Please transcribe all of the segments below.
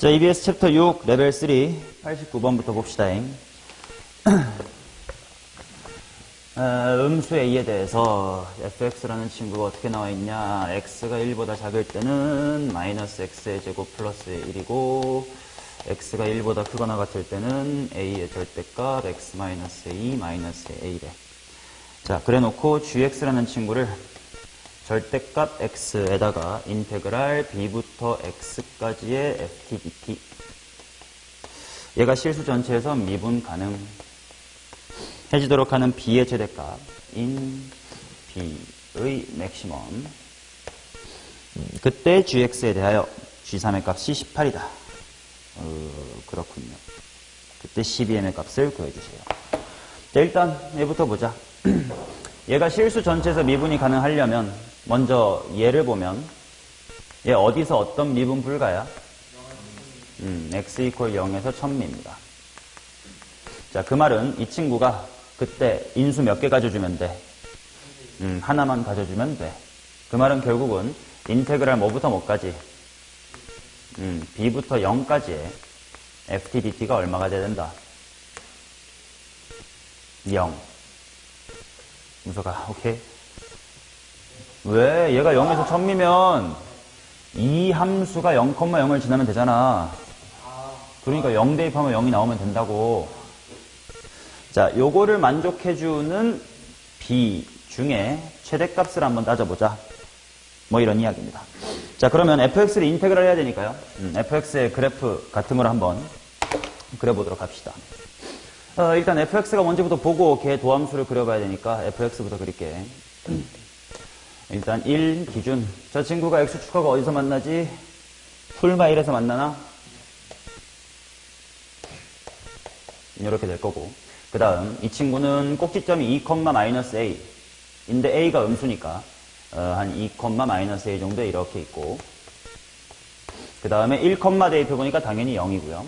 자, EBS 챕터 6, 레벨 3, 89번부터 봅시다. 음수 A에 대해서 fx라는 친구가 어떻게 나와 있냐. x가 1보다 작을 때는 마이너스 x의 제곱 플러스 1이고, x가 1보다 크거나 같을 때는 a의 절대값 x 마이너스 2 마이너스 a래. 자, 그래 놓고 gx라는 친구를 절대값 x에다가 인테그랄 b부터 x까지의 ft dt. 얘가 실수 전체에서 미분 가능 해지도록 하는 b의 최대값 in b의 맥시멈. 그때 gx에 대하여 g3의 값이 18이다. 그렇군요. 그때 12m의 값을 구해주세요. 자, 일단 얘부터 보자. 얘가 실수 전체에서 미분이 가능하려면 먼저 얘를 보면 얘 어디서 어떤 미분 불가야? x 이퀄 0에서 1000미입니다. 자, 그 말은 이 친구가 그때 인수 몇 개 가져주면 돼? 하나만 가져주면 돼. 그 말은 결국은 인테그랄 뭐부터 뭐까지? b부터 0까지의 ft dt가 얼마가 돼야 된다? 0. 문서가 오케이. 왜? 얘가 0에서 1000미면 이 함수가 0,0을 지나면 되잖아. 그러니까 0 대입하면 0이 나오면 된다고. 자, 요거를 만족해주는 b 중에 최대값을 한번 따져보자. 뭐 이런 이야기입니다. 자, 그러면 fx를 인테그랄 해야 되니까요. fx의 그래프 같은 걸 한번 그려보도록 합시다. 일단 fx가 뭔지부터 보고 걔 도함수를 그려봐야 되니까 fx부터 그릴게. 일단 1 기준. 저 친구가 x축하가 어디서 만나지? 풀마 1에서 만나나? 이렇게 될 거고. 그 다음 이 친구는 꼭지점이 2, a 인데 a가 음수니까 한 2, a 정도에 이렇게 있고, 그 다음에 1, 대입해보니까 당연히 0이고요.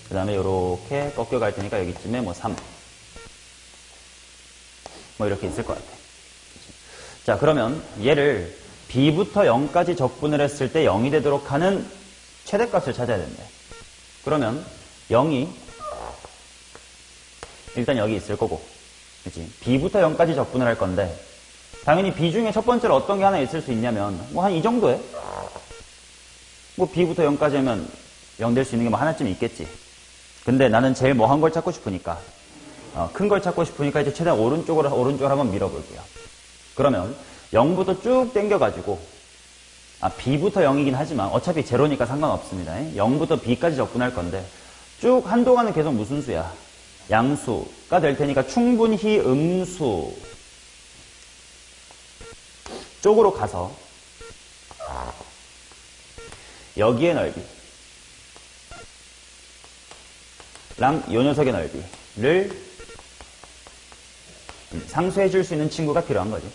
그 다음에 이렇게 꺾여갈 테니까 여기쯤에 뭐 3. 뭐 이렇게 있을 것 같아. 자, 그러면 얘를 b부터 0까지 적분을 했을 때 0이 되도록 하는 최대값을 찾아야 된대. 그러면 0이 일단 여기 있을 거고, 그치? b부터 0까지 적분을 할 건데, 당연히 b 중에 첫 번째로 어떤 게 하나 있을 수 있냐면 뭐 한 이 정도에 뭐 b부터 0까지 하면 0 될 수 있는 게 뭐 하나쯤 있겠지. 근데 나는 제일 뭐한 걸 찾고 싶으니까, 큰 걸 찾고 싶으니까 이제 최대한 오른쪽으로 한번 밀어볼게요. 그러면 0부터 쭉 당겨가지고, b부터 0이긴 하지만 어차피 제로니까 상관없습니다. 0부터 b까지 적분할 건데 쭉 한동안은 계속 무슨 수야? 양수가 될 테니까 충분히 음수 쪽으로 가서 여기의 넓이 랑 요 녀석의 넓이를 상쇄해 줄 수 있는 친구가 필요한 거지.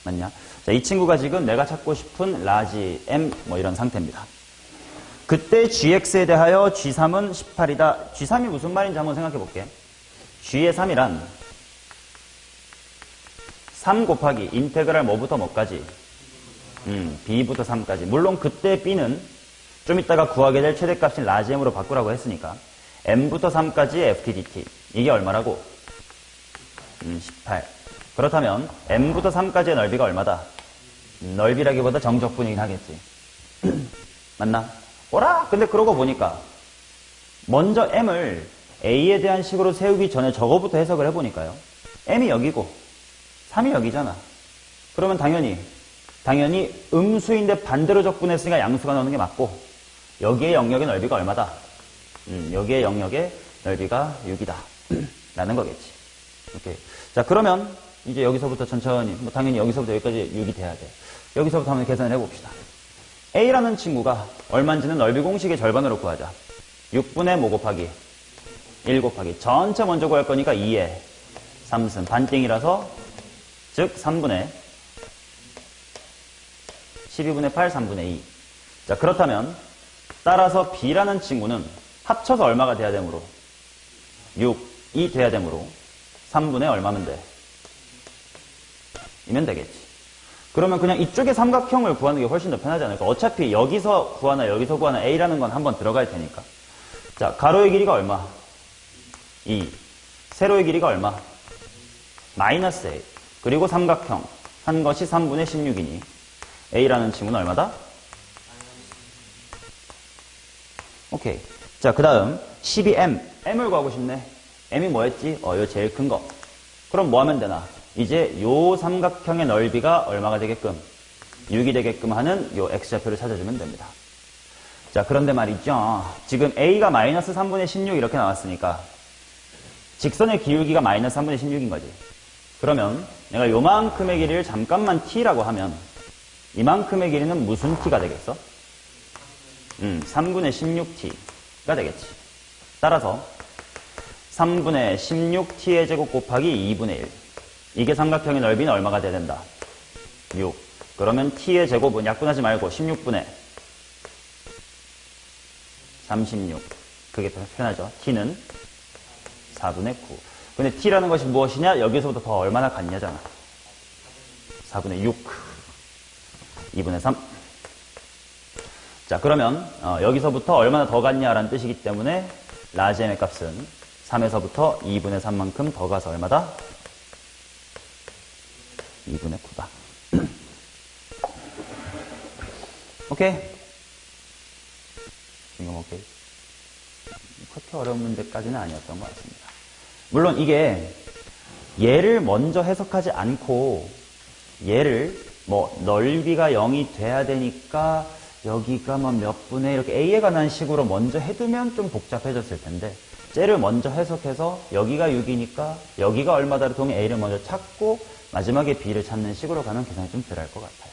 맞냐? 자, 이 친구가 지금 내가 찾고 싶은 라지 m 뭐 이런 상태입니다. 그때 gx에 대하여 g3은 18이다. g3이 무슨 말인지 한번 생각해 볼게. g의 3이란 3 곱하기 인테그랄 뭐부터 뭐까지? b부터 3까지. 물론 그때 b는 좀 이따가 구하게 될 최대값인 라지 m으로 바꾸라고 했으니까 m부터 3까지의 ft dt. 이게 얼마라고? 18. 그렇다면 m부터 3까지의 넓이가 얼마다? 넓이라기보다 정적분이긴 하겠지. 맞나? 오라! 근데 그러고 보니까 먼저 m을 a에 대한 식으로 세우기 전에 저거부터 해석을 해보니까요. m이 여기고 3이 여기잖아. 그러면 당연히 음수인데 반대로 적분했으니까 양수가 나오는 게 맞고, 여기에 영역의 넓이가 얼마다? 여기에 영역의 넓이가 6이다. 라는 거겠지. 오케이. 자, 그러면 이제 여기서부터 천천히, 뭐 당연히 여기서부터 여기까지 6이 돼야 돼. 여기서부터 한번 계산을 해봅시다. a라는 친구가 얼마인지는 넓이 공식의 절반으로 구하자. 6분의 뭐 곱하기 1 곱하기 전체 먼저 구할 거니까 2에 3승 반띵이라서, 즉 3분의 12분의 8 3분의 2. 자, 그렇다면 따라서 b라는 친구는 합쳐서 얼마가 돼야 되므로 6이 돼야 되므로 3분의 얼마면 돼? 이면 되겠지. 그러면 그냥 이쪽의 삼각형을 구하는 게 훨씬 더 편하지 않을까? 어차피 여기서 구하나 여기서 구하나 A라는 건 한번 들어갈 테니까. 자, 가로의 길이가 얼마? 2. 세로의 길이가 얼마? 마이너스 A. 그리고 삼각형 한 것이 3분의 16이니 A라는 친구는 얼마다? 오케이. 자, 그 다음 12M. M을 구하고 싶네. M이 뭐였지? 요 제일 큰 거. 그럼 뭐 하면 되나? 이제 요 삼각형의 넓이가 얼마가 되게끔 6이 되게끔 하는 요 X좌표를 찾아주면 됩니다. 자, 그런데 말이죠. 지금 A가 마이너스 3분의 16 이렇게 나왔으니까 직선의 기울기가 마이너스 3분의 16인 거지. 그러면 내가 요만큼의 길이를 잠깐만 t라고 하면 이만큼의 길이는 무슨 t가 되겠어? 3분의 16t가 되겠지. 따라서 3분의 16t의 제곱 곱하기 2분의 1. 이게 삼각형의 넓이는 얼마가 돼야 된다? 6. 그러면 t의 제곱은 약분하지 말고 16분의 36. 그게 편하죠. t는 4분의 9. 근데 t라는 것이 무엇이냐? 여기서부터 더 얼마나 같냐잖아. 4분의 6. 2분의 3. 자, 그러면 여기서부터 얼마나 더 같냐라는 뜻이기 때문에 라지 m의 값은 3에서부터 2분의 3만큼 더 가서 얼마다? 2분의 9다. 오케이? 이거 오케이? 그렇게 어려운 문제까지는 아니었던 것 같습니다. 물론 이게 얘를 먼저 해석하지 않고 얘를 뭐 넓이가 0이 돼야 되니까 여기가 뭐 몇 분의 이렇게 A에 관한 식으로 먼저 해두면 좀 복잡해졌을 텐데 쟤를 먼저 해석해서 여기가 6이니까 여기가 얼마다를 통해 A를 먼저 찾고 마지막에 B를 찾는 식으로 가면 계산이 좀 덜 할 것 같아요.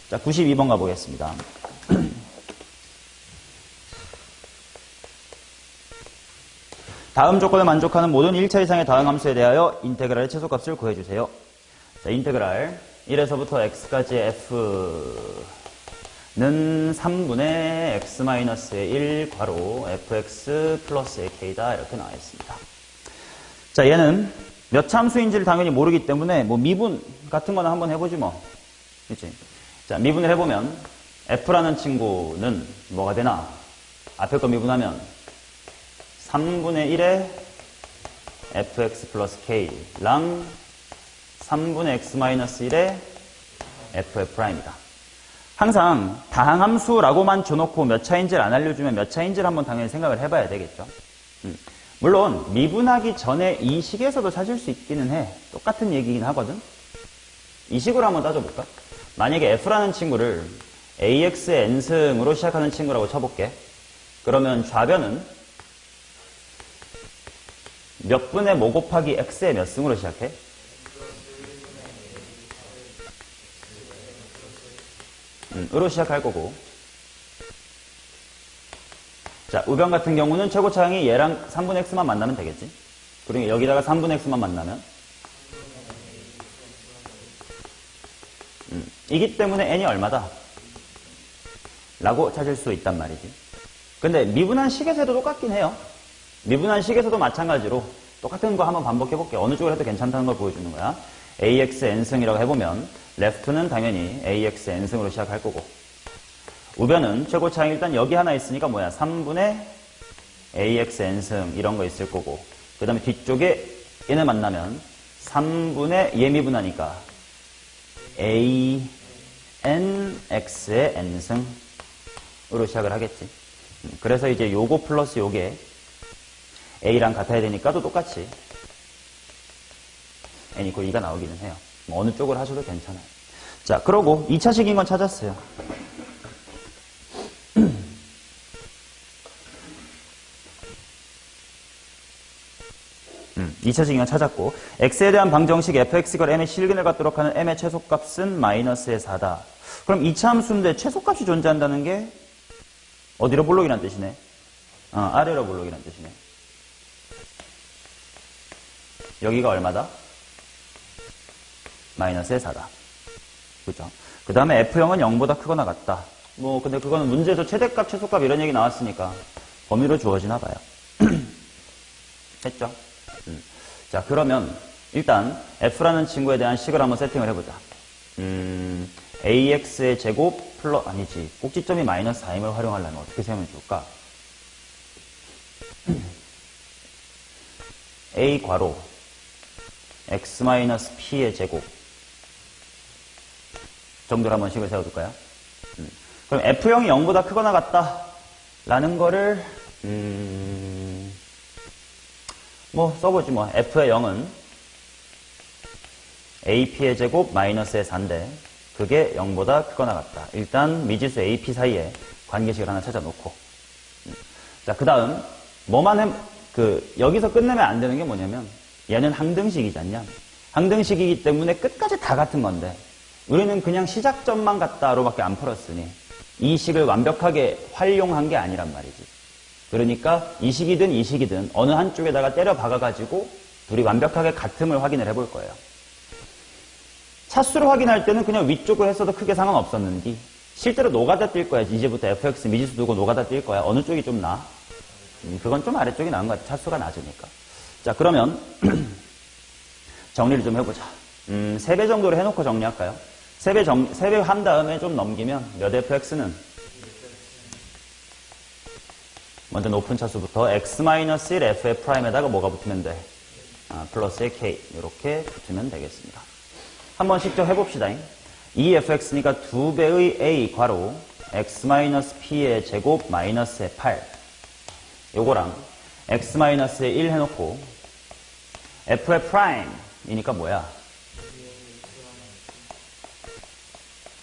자, 92번 가보겠습니다. 다음 조건을 만족하는 모든 1차 이상의 다항 함수에 대하여 인테그랄의 최소값을 구해주세요. 자, 인테그랄 1에서부터 x까지 f는 3분의 x-의 1 괄호 fx 플러스 k다 이렇게 나와 있습니다. 자, 얘는 몇 차 함수인지를 당연히 모르기 때문에 뭐 미분 같은 거나 한번 해보지 뭐. 그치? 자, 미분을 해보면 f라는 친구는 뭐가 되나? 앞에 거 미분하면 3분의 1의 fx 플러스 k랑 3분의 x-1의 f'이다. 항상 다항함수라고만 줘놓고 몇 차인지를 안 알려주면 몇 차인지를 한번 당연히 생각을 해봐야 되겠죠. 물론 미분하기 전에 이 식에서도 찾을 수 있기는 해. 똑같은 얘기긴 하거든. 이 식으로 한번 따져볼까? 만약에 f라는 친구를 ax의 n승으로 시작하는 친구라고 쳐볼게. 그러면 좌변은 몇 분의 뭐 곱하기 x의 몇 승으로 시작해? 으로 시작할 거고. 자, 우변 같은 경우는 최고차항이 얘랑 3분의 x만 만나면 되겠지. 그러니까 여기다가 3분의 x만 만나면 이기 때문에 n이 얼마다? 라고 찾을 수 있단 말이지. 근데 미분한 식에서도 똑같긴 해요. 미분한 식에서도 마찬가지로 똑같은 거 한번 반복해 볼게요. 어느 쪽으로 해도 괜찮다는 걸 보여주는 거야. ax n승이라고 해보면 left는 당연히 ax n승으로 시작할 거고, 우변은 최고차항 일단 여기 하나 있으니까 뭐야? 3분의 ax n승 이런 거 있을 거고, 그 다음에 뒤쪽에 얘네 만나면 3분의 얘 미분하니까 a n x의 n승으로 시작을 하겠지. 그래서 이제 요거 플러스 요게 a랑 같아야 되니까 또 똑같이 n 이퀄 2가 나오기는 해요. 뭐 어느 쪽을 하셔도 괜찮아요. 자, 그러고 2차식인 건 찾았어요. 2차식인 건 찾았고, x에 대한 방정식 fx가 m의 실근을 갖도록 하는 m의 최소값은 마이너스의 4다. 그럼 2차 함수인데 최소값이 존재한다는 게 어디로 볼록이란 뜻이네? 아래로 볼록이란 뜻이네. 여기가 얼마다? 마이너스의 4다. 그죠? 그 다음에 F형은 0보다 크거나 같다. 뭐, 근데 그거는 문제에서 최대값, 최소값 이런 얘기 나왔으니까 범위로 주어지나 봐요. 됐죠? 자, 그러면 일단 F라는 친구에 대한 식을 한번 세팅을 해보자. ax의 제곱 아니지. 꼭지점이 마이너스 4임을 활용하려면 어떻게 세우면 좋을까? a 괄호 x 마이너스 p의 제곱 정도로 한번 식을 세워둘까요? 그럼 f0이 0보다 크거나 같다 라는 거를 뭐 써보지 뭐. f의 0은 ap의 제곱 마이너스의 4인데 그게 0보다 크거나 같다. 일단 미지수 AP 사이에 관계식을 하나 찾아놓고. 자, 그 다음 여기서 끝내면 안 되는 게 뭐냐면 얘는 항등식이지 않냐? 항등식이기 때문에 끝까지 다 같은 건데 우리는 그냥 시작점만 같다로밖에 안 풀었으니 이 식을 완벽하게 활용한 게 아니란 말이지. 그러니까 이 식이든 이 식이든 어느 한쪽에다가 때려 박아가지고 둘이 완벽하게 같음을 확인을 해볼 거예요. 차수를 확인할 때는 그냥 위쪽을 했어도 크게 상관없었는데 실제로 노가다 뛸 거야. 이제부터 fx 미지수 두고 노가다 뛸 거야. 어느 쪽이 좀 나아? 그건 좀 아래쪽이 나은 것 같아. 차수가 낮으니까. 자, 그러면 정리를 좀 해보자. 3배 정도로 해놓고 정리할까요? 3배 한 다음에 좀 넘기면 몇 fx는? 먼저 높은 차수부터 x-1 f'에다가 뭐가 붙으면 돼? 플러스의 k 이렇게 붙으면 되겠습니다. 한번 직접 해봅시다. 2fx니까 2배의 a 괄호 x-p의 제곱 마이너스의 8 요거랑 x-의 1 해놓고 f의 프라임이니까 뭐야?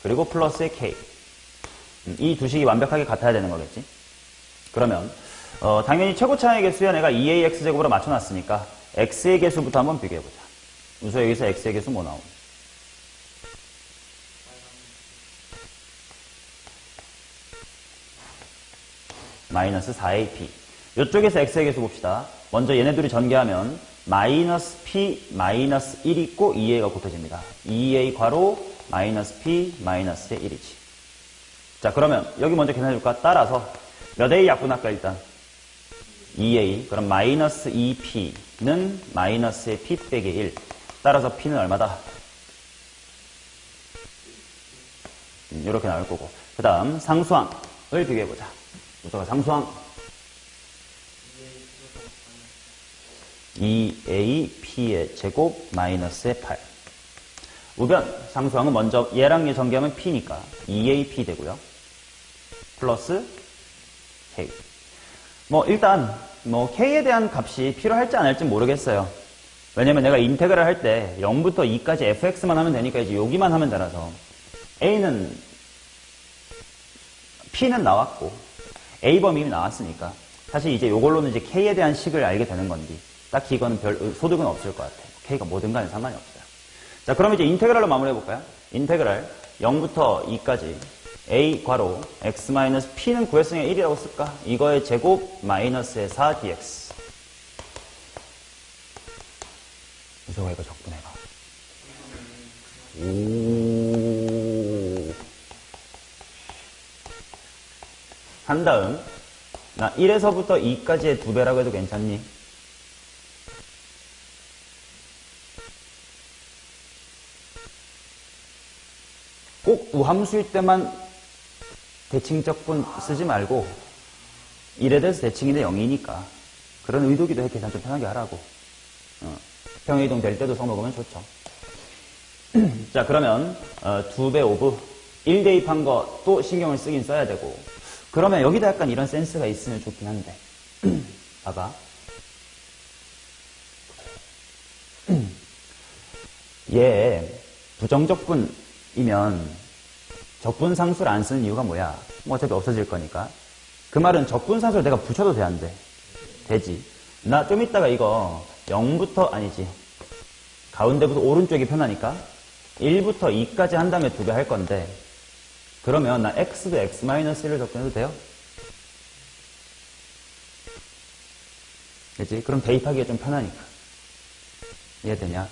그리고 플러스의 k 이 두 식이 완벽하게 같아야 되는 거겠지? 그러면 당연히 최고차의 개수야 내가 2ax제곱으로 맞춰놨으니까 x의 개수부터 한번 비교해보자. 우선 여기서 x의 개수 뭐 나옴? 마이너스 4ap. 이쪽에서 x의 개수 봅시다. 먼저 얘네 둘이 전개하면 마이너스 p 마이너스 1 있고 2a가 곱해집니다. 2a 괄호 마이너스 p 마이너스의 1이지. 자, 그러면 여기 먼저 계산해줄까? 따라서 몇 a 약분할까 일단? 2a. 그럼 마이너스 2p는 마이너스의 p 빼기 1. 따라서 p는 얼마다? 이렇게 나올 거고. 그 다음 상수항을 비교해보자. 우선 상수항 2ap의 제곱 마이너스의 8. 우변 상수항은 먼저 얘랑 얘 전개하면 p니까 2ap 되고요. 플러스 k. 일단 k에 대한 값이 필요할지 안 할지 모르겠어요. 왜냐면 내가 인테그랄 할 때 0부터 2까지 fx만 하면 되니까 이제 여기만 하면 되라서 p는 나왔고 a 범위 이미 나왔으니까 사실 이제 이걸로는 이제 k에 대한 식을 알게 되는 건데 딱히 이거는 별 소득은 없을 것 같아요. k가 뭐든 간에 상관이 없어요. 자, 그럼 이제 인테그랄로 마무리해 볼까요? 인테그랄 0부터 2까지 a 괄호 x-p는 구했으니까 1이라고 쓸까? 이거의 제곱 마이너스의 4 dx. 무서워, 이거 적분해봐. 한 다음 나 1에서부터 2까지의 2배라고 해도 괜찮니? 꼭 우함수일 때만 대칭적분 쓰지 말고 1에 대해서 대칭인데 0이니까 그런 의도기도 해. 계산 좀 편하게 하라고. 평행이동 될 때도 써먹으면 좋죠. 자, 그러면 2배 오브 1 대입한 거 또 신경을 쓰긴 써야 되고, 그러면 여기다 약간 이런 센스가 있으면 좋긴 한데 봐봐. 얘 부정적분이면 적분상수를 안 쓰는 이유가 뭐야? 어차피 없어질 거니까. 그 말은 적분상수를 내가 붙여도 돼, 안 돼? 되지. 나 좀 이따가 이거 0부터 아니지, 가운데부터 오른쪽이 편하니까 1부터 2까지 한 다음에 2배 할 건데, 그러면 나 x도 x-1을 적분해도 돼요? 그치? 그럼 대입하기가 좀 편하니까. 이해되냐?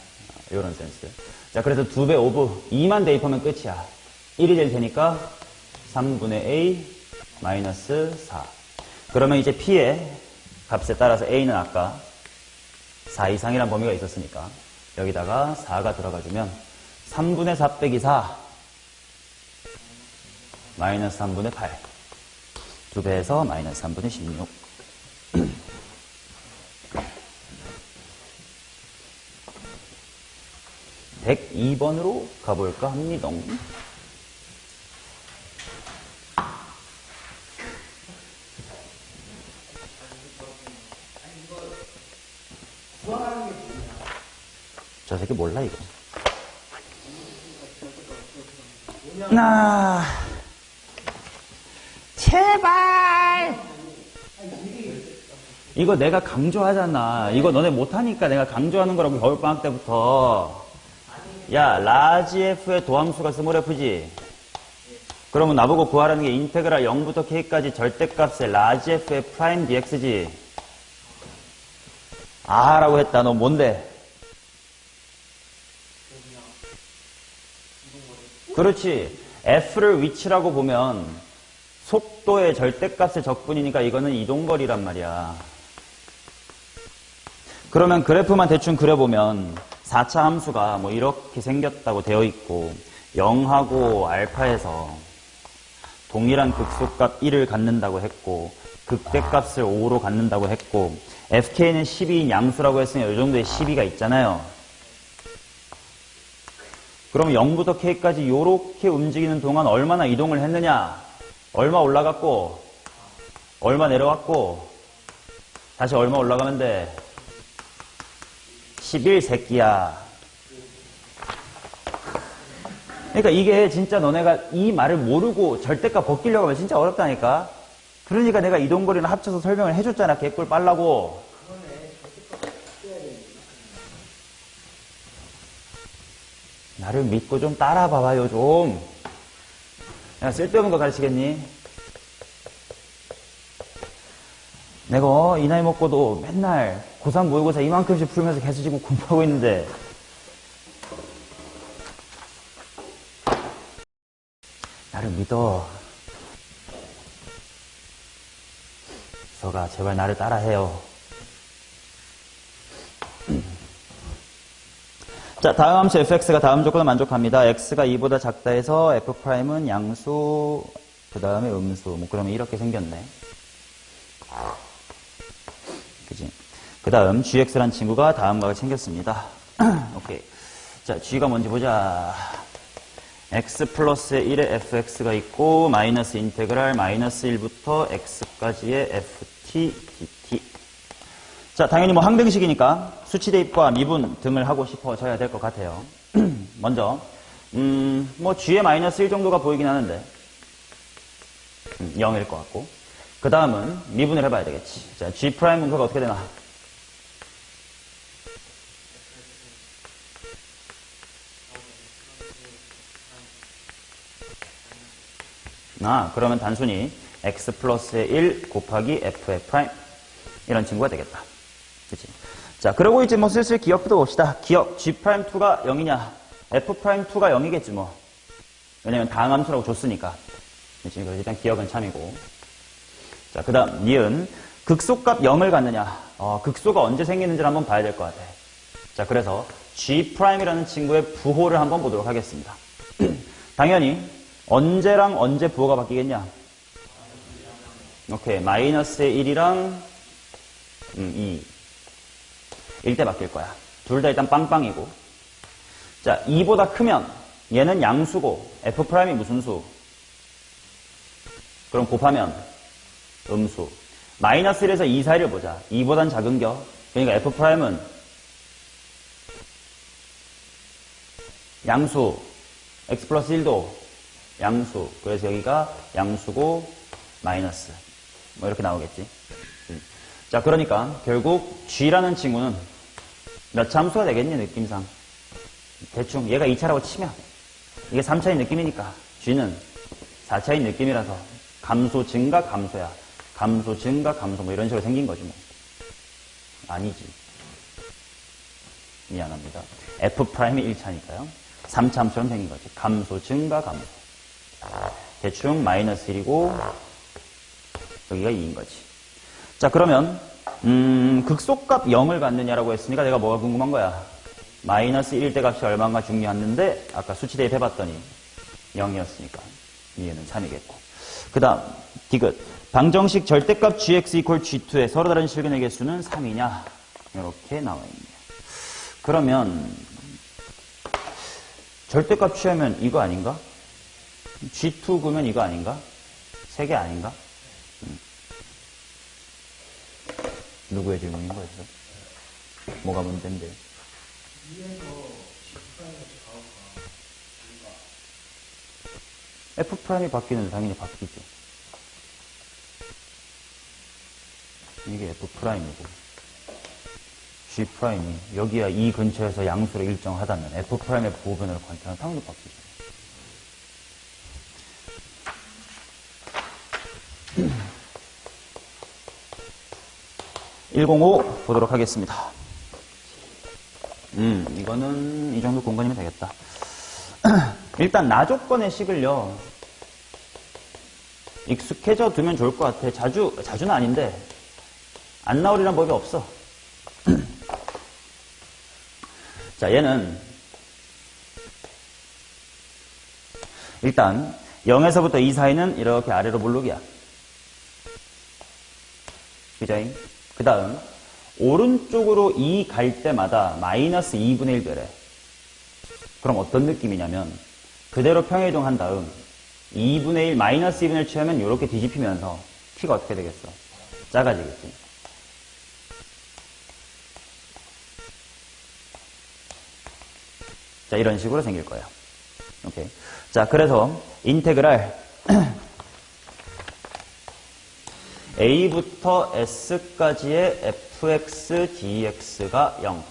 이런 센스. 자, 그래서 2배 오브 2만 대입하면 끝이야. 1이 될 테니까 3분의 a 마이너스 4. 그러면 이제 p의 값에 따라서 a는 아까 4 이상이란 범위가 있었으니까 여기다가 4가 들어가주면 3분의 4 빼기 4 마이너스 3분의 8 두 배에서 마이너스 3분의 16 102번으로 가볼까 합니다. 저 새끼 몰라 이거. 제발! 이거 내가 강조하잖아. 이거 너네 못하니까 내가 강조하는 거라고 겨울방학 때부터. 야, 라지 F의 도함수가 스몰 F지? 그러면 나보고 구하라는 게 인테그랄 0부터 K까지 절대값의 라지 F의 프라임 dx지? 라고 했다. 너 뭔데? 그렇지. F를 위치라고 보면 속도의 절대값의 적분이니까 이거는 이동거리란 말이야. 그러면 그래프만 대충 그려보면 4차 함수가 뭐 이렇게 생겼다고 되어 있고 0하고 알파에서 동일한 극소값 1을 갖는다고 했고 극대값을 5로 갖는다고 했고 fk는 12인 양수라고 했으니 이 정도의 12가 있잖아요. 그럼 0부터 k까지 이렇게 움직이는 동안 얼마나 이동을 했느냐? 얼마 올라갔고 얼마 내려왔고 다시 얼마 올라가면 돼? 11 새끼야. 그러니까 이게 진짜 너네가 이 말을 모르고 절대값 벗기려고 하면 진짜 어렵다니까. 그러니까 내가 이동거리는 합쳐서 설명을 해줬잖아. 개꿀 빨라고. 나를 믿고 좀 따라봐봐요 좀. 야, 쓸데없는 거 가르치겠니? 내가 이 나이 먹고도 맨날 고3 모의고사 이만큼씩 풀면서 계속 지금 공부하고 있는데 나를 믿어. 서가 제발 나를 따라해요. 자, 다음 함수 fx가 다음 조건을 만족합니다. x가 2보다 작다 해서 f'은 양수, 그 다음에 음수. 뭐 그러면 이렇게 생겼네. 그지? 그 다음 gx란 친구가 다음과 같이 생겼습니다. 오케이. 자, g가 뭔지 보자. x 플러스 1의 fx가 있고 마이너스 인테그랄 마이너스 1부터 x까지의 ft dt. 자, 당연히 뭐 항등식이니까 수치 대입과 미분 등을 하고 싶어져야 될 것 같아요. 먼저 뭐 g의 마이너스 1 정도가 보이긴 하는데 0일 것 같고 그 다음은 미분을 해봐야 되겠지. 자, g 프라임 분수가 어떻게 되나? 그러면 단순히 x 플러스의 1 곱하기 f의 프라임 이런 친구가 되겠다. 그치? 자, 그러고 이제 뭐 슬슬 기억부터 봅시다. 기억, g'2가 0이냐? f'2가 0이겠지 뭐. 왜냐면 다음 함수라고 줬으니까. 그치? 그래서 일단 기억은 참이고. 자, 그 다음, 니은. 극소값 0을 갖느냐? 극소가 언제 생기는지를 한번 봐야 될 것 같아. 자, 그래서 g'이라는 친구의 부호를 한번 보도록 하겠습니다. 당연히, 언제랑 언제 부호가 바뀌겠냐? 오케이. 마이너스의 1이랑 2. 1대 바뀔 거야. 둘 다 일단 빵빵이고. 자, 2보다 크면 얘는 양수고 f'이 무슨 수? 그럼 곱하면 음수. 마이너스 1에서 2 사이를 보자. 2보단 작은겨. 그러니까 f'은 양수. x 플러스 1도 양수. 그래서 여기가 양수고 마이너스. 뭐 이렇게 나오겠지. 자, 그러니까 결국 g라는 친구는 몇 차 함수가 되겠니? 느낌상. 대충 얘가 2차라고 치면 이게 3차인 느낌이니까 g는 4차인 느낌이라서 감소 증가 감소야. 감소 증가 감소 뭐 이런 식으로 생긴 거지 뭐. 아니지. 미안합니다. f'이 1차니까요. 3차 함수처럼 생긴 거지. 감소 증가 감소. 대충 마이너스 1이고 여기가 2인 거지. 자, 그러면 극소값 0을 갖느냐라고 했으니까 내가 뭐가 궁금한 거야? 마이너스 1일 때 값이 얼마인가 중요했는데 아까 수치 대입해봤더니 0이었으니까 얘는 3이겠고. 그 다음 디귿. 방정식 절대값 gx 이퀄 g2의 서로 다른 실근의 개수는 3이냐? 이렇게 나와 있네요. 그러면 절대값 취하면 이거 아닌가? g2 구면 이거 아닌가? 3개 아닌가? 누구의 질문인 거였어? 뭐가 문제인데? F'이 바뀌는 당연히 바뀌죠. 이게 F'이고 G'이 여기야 이 근처에서 양수로 일정하다면 F'의 부호변을 관찰하면 당연히 바뀌죠. 105 보도록 하겠습니다. 이거는 이 정도 공간이면 되겠다. 일단 나 조건의 식을요 익숙해져 두면 좋을 것 같아. 자주는 아닌데 안 나오리란 법이 없어. 자, 얘는 일단 0에서부터 2 사이는 이렇게 아래로 몰록이야. 그자잉? 그 다음 오른쪽으로 2 갈 때마다 마이너스 2분의 1 되래. 그럼 어떤 느낌이냐면 그대로 평행이동 한 다음 2분의 1, 마이너스 2분의 1 취하면 이렇게 뒤집히면서 키가 어떻게 되겠어? 작아지겠지. 자, 이런 식으로 생길 거예요. 오케이. 자, 그래서 인테그랄 a부터 s까지의 fx dx가 0.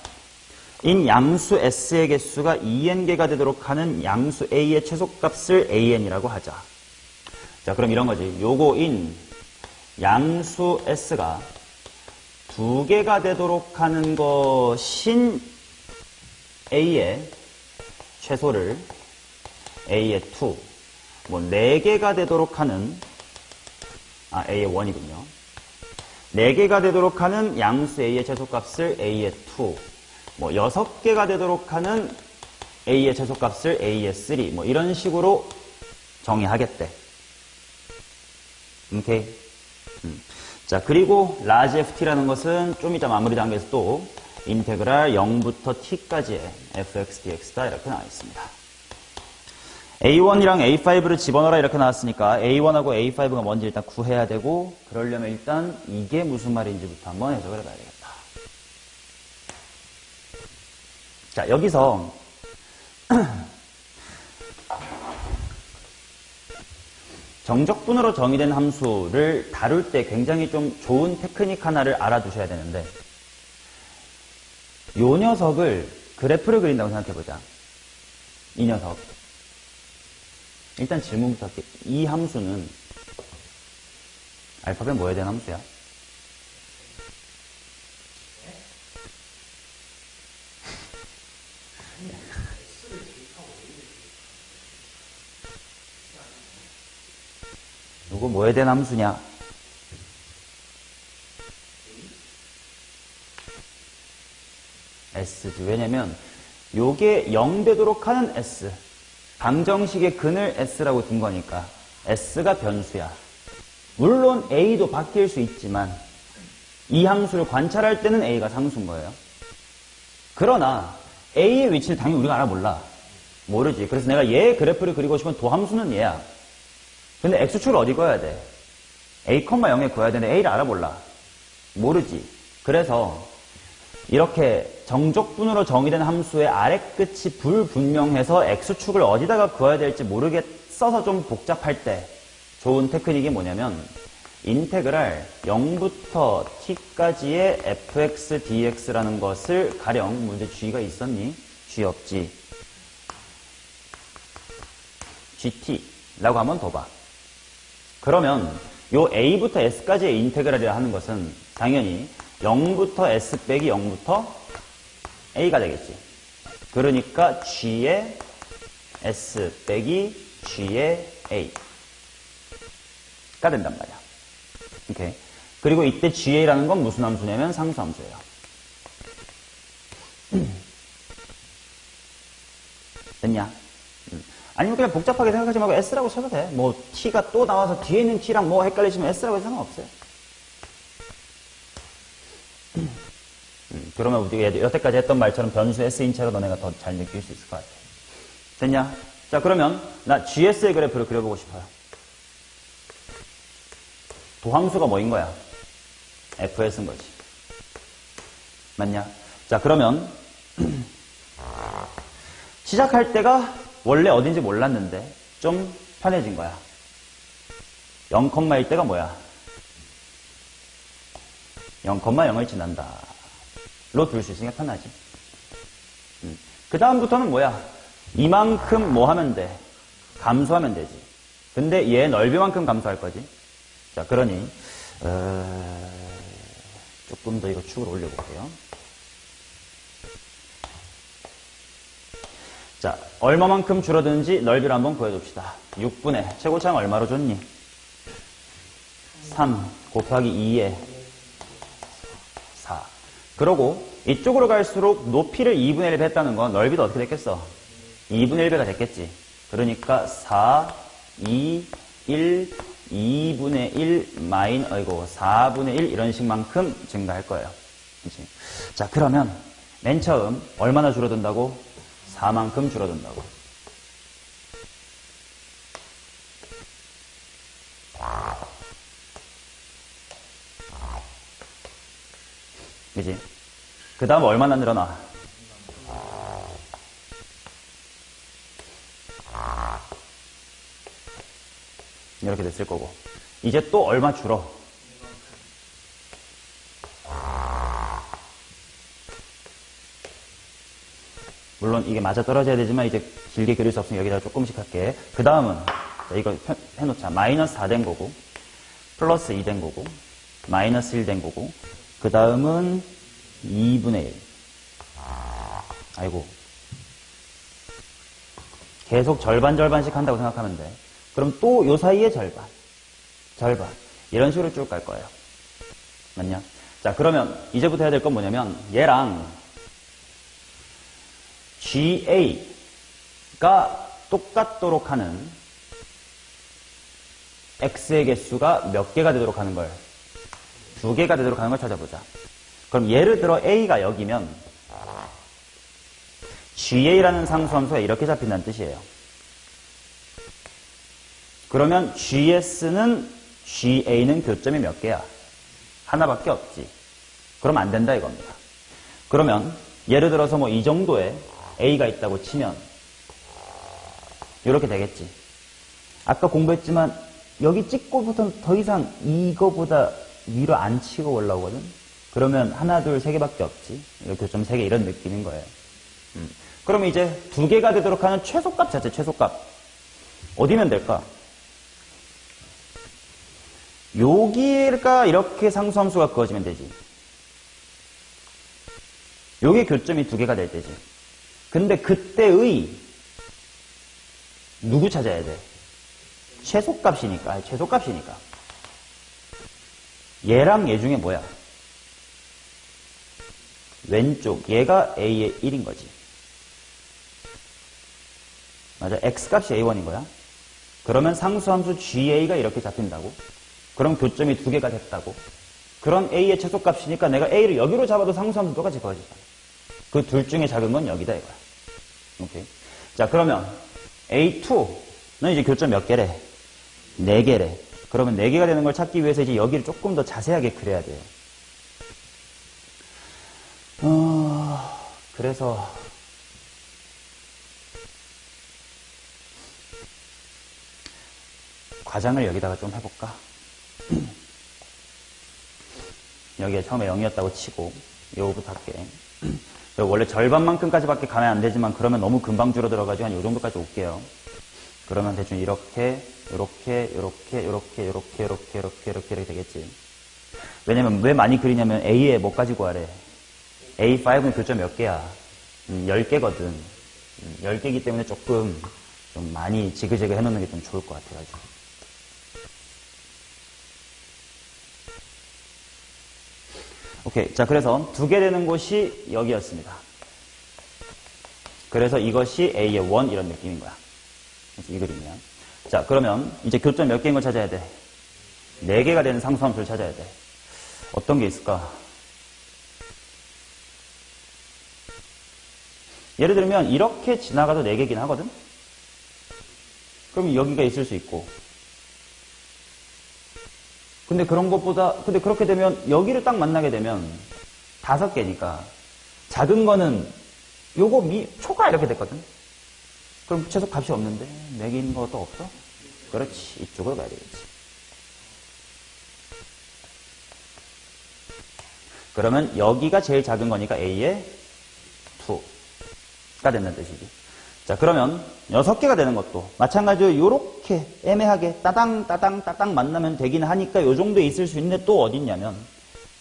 인 양수 s의 개수가 2n개가 되도록 하는 양수 a의 최소값을 an이라고 하자. 자, 그럼 이런 거지. 요거 인 양수 s가 2개가 되도록 하는 것인 a의 최소를 a의 2, 뭐 4개가 되도록 하는 a의 1이군요. 4개가 되도록 하는 양수 a의 최소값을 a의 2, 뭐 6개가 되도록 하는 a의 최소값을 a의 3, 뭐 이런 식으로 정의하겠대. 오케이. 자, 그리고 라지 ft라는 것은 좀 이따 마무리 단계에서 또 인테그랄 0부터 t까지의 fx dx다 이렇게 나와 있습니다. A1이랑 A5를 집어넣어라 이렇게 나왔으니까 A1하고 A5가 뭔지 일단 구해야 되고, 그러려면 일단 이게 무슨 말인지부터 한번 해석을 해봐야 되겠다. 자, 여기서 정적분으로 정의된 함수를 다룰 때 굉장히 좀 좋은 테크닉 하나를 알아두셔야 되는데, 요 녀석을 그래프를 그린다고 생각해보자. 이 녀석. 일단 질문부터 할게. 이 함수는 알파벳 뭐에 대한 함수야? 이거 뭐에 대한 함수냐? S지. 왜냐면 요게 0 되도록 하는 S, 방정식의 근을 S라고 둔 거니까 S가 변수야. 물론 A도 바뀔 수 있지만 이 함수를 관찰할 때는 A가 상수인 거예요. 그러나 A의 위치를 당연히 우리가 알아 몰라. 모르지. 그래서 내가 얘 그래프를 그리고 싶으면 도함수는 얘야. 근데 X축을 어디 그어야 돼? A, 0에 그어야 되는데 A를 알아 몰라. 모르지. 그래서 이렇게 정적분으로 정의된 함수의 아래끝이 불분명해서 X축을 어디다가 그어야 될지 모르겠어서 좀 복잡할 때 좋은 테크닉이 뭐냐면 인테그랄 0부터 t까지의 fx dx라는 것을 가령 문제 g가 있었니? g 없지. gt라고 한번 더 봐. 그러면 요 a부터 s까지의 인테그랄이라 하는 것은 당연히 0부터 s 빼기 0부터 a가 되겠지. 그러니까 g의 s 빼기 g의 a가 된단 말이야. 오케이. 그리고 이때 ga라는 건 무슨 함수냐면 상수함수예요. 됐냐? 아니면 그냥 복잡하게 생각하지 말고 S라고 쳐도 돼. 뭐 T가 또 나와서 뒤에 있는 T랑 뭐 헷갈리시면 S라고 해서 상관없어요. 그러면 우리가 여태까지 했던 말처럼 변수 S인 채로 너네가 더 잘 느낄 수 있을 것 같아. 됐냐? 자, 그러면 나 GS의 그래프를 그려보고 싶어요. 도함수가 뭐인 거야? FS인 거지. 맞냐? 자, 그러면 시작할 때가 원래 어딘지 몰랐는데 좀 편해진 거야. 0,1 때가 뭐야? 0,0을 지난다. 로 둘 수 있으니까 편하지. 그 다음부터는 뭐야? 이만큼 뭐 하면 돼? 감소하면 되지. 근데 얘 넓이만큼 감소할 거지. 자, 그러니 조금 더 이거 축을 올려볼게요. 자, 얼마만큼 줄어드는지 넓이를 한번 구해줍시다. 6분의 최고차항 얼마로 줬니? 3 곱하기 2에 4. 그러고 이쪽으로 갈수록 높이를 2분의 1배 했다는 건 넓이도 어떻게 됐겠어? 2분의 1배가 됐겠지. 그러니까 4, 2, 1, 2분의 1 4분의 1 이런 식만큼 증가할 거예요. 그치? 자, 그러면 맨 처음 얼마나 줄어든다고? 4만큼 줄어든다고. 그지? 그 다음 얼마나 늘어나? 이렇게 됐을 거고. 이제 또 얼마 줄어? 물론 이게 맞아 떨어져야 되지만 이제 길게 그릴 수 없으면 여기다가 조금씩 할게. 그 다음은 이거 해놓자. 마이너스 4 된 거고, 플러스 2 된 거고, 마이너스 1 된 거고, 그 다음은 2분의 1. 아이고. 계속 절반씩 한다고 생각하면 돼. 그럼 또 요 사이에 절반. 이런 식으로 쭉 갈 거예요. 맞냐? 자, 그러면 이제부터 해야 될 건 뭐냐면 얘랑 GA가 똑같도록 하는 X의 개수가 몇 개가 되도록 하는 걸? 2개가 되도록 하는 걸 찾아보자. 그럼 예를 들어 A가 여기면 GA라는 상수함수가 이렇게 잡힌다는 뜻이에요. 그러면 GA는 교점이 몇 개야? 하나밖에 없지. 그럼 안 된다 이겁니다. 그러면 예를 들어서 뭐 이 정도에 A가 있다고 치면 이렇게 되겠지. 아까 공부했지만 여기 찍고부터는 더 이상 이거보다 위로 안 치고 올라오거든. 그러면 하나, 둘, 세 개밖에 없지. 교점 3개 이런 느낌인 거예요. 그러면 이제 2개가 되도록 하는 최소값 자체, 최소값. 어디면 될까? 여기가 이렇게 상수함수가 그어지면 되지. 요게 교점이 2개가 될 때지. 근데 그때의 누구 찾아야 돼? 최소값이니까. 얘랑 얘 중에 뭐야? 왼쪽 얘가 A의 1인 거지. 맞아. X값이 A1인 거야. 그러면 상수함수 GA가 이렇게 잡힌다고. 그럼 교점이 2개가 됐다고. 그럼 A의 최소값이니까 내가 A를 여기로 잡아도 상수함수 똑같이 그어질 거야. 그 둘 중에 작은 건 여기다 이거야. 오케이. 자, 그러면 A2는 이제 교점 몇 개래? 4개래. 그러면 4개가 되는 걸 찾기 위해서 이제 여기를 조금 더 자세하게 그려야 돼요. 그래서 과장을 여기다가 좀 해볼까? 여기에 처음에 0이었다고 치고 요거부터 할게. 원래 절반만큼까지밖에 가면 안 되지만 그러면 너무 금방 줄어들어가지고 한 요 정도까지 올게요. 그러면 대충 이렇게 되겠지. 왜냐면 왜 많이 그리냐면 A에 뭐까지 구하래? A5는 교점 몇 개야? 10개거든. 10개이기 때문에 조금 좀 많이 지그재그 해놓는 게 좀 좋을 것 같아가지고. 오케이. 자, 그래서 2개 되는 곳이 여기였습니다. 그래서 이것이 A의 원 이런 느낌인 거야. 그래서 이 그림이야. 자, 그러면 이제 교점 몇 개인 걸 찾아야 돼? 4개가 되는 상수함수를 찾아야 돼. 어떤 게 있을까? 예를 들면 이렇게 지나가도 4개긴 하거든? 그럼 여기가 있을 수 있고. 근데 근데 그렇게 되면 여기를 딱 만나게 되면 5개니까 작은 거는 요거 초가 이렇게 됐거든? 그럼 최소 값이 없는데 4개인 것도 없어? 그렇지. 이쪽으로 가야 되겠지. 그러면 여기가 제일 작은 거니까 A의 2가 된다는 뜻이지. 자, 그러면 6개가 되는 것도 마찬가지로 요렇게 애매하게 따당 만나면 되긴 하니까 요 정도에 있을 수 있는데 또 어딨냐면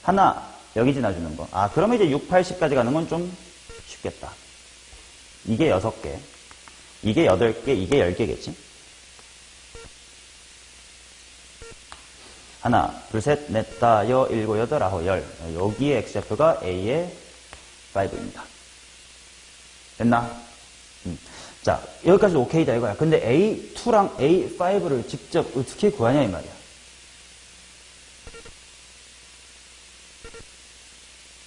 하나 여기 지나주는 거. 아, 그러면 이제 6, 80까지 가는 건 좀 쉽겠다. 이게 6개, 이게 8개, 이게 10개겠지. 하나, 둘, 셋, 넷, 다, 일곱, 여덟, 아홉, 열. 여기에 x좌표가 A의 5입니다. 됐나? 자, 여기까지 오케이다 이거야. 근데 A2랑 A5를 직접 어떻게 구하냐 이 말이야.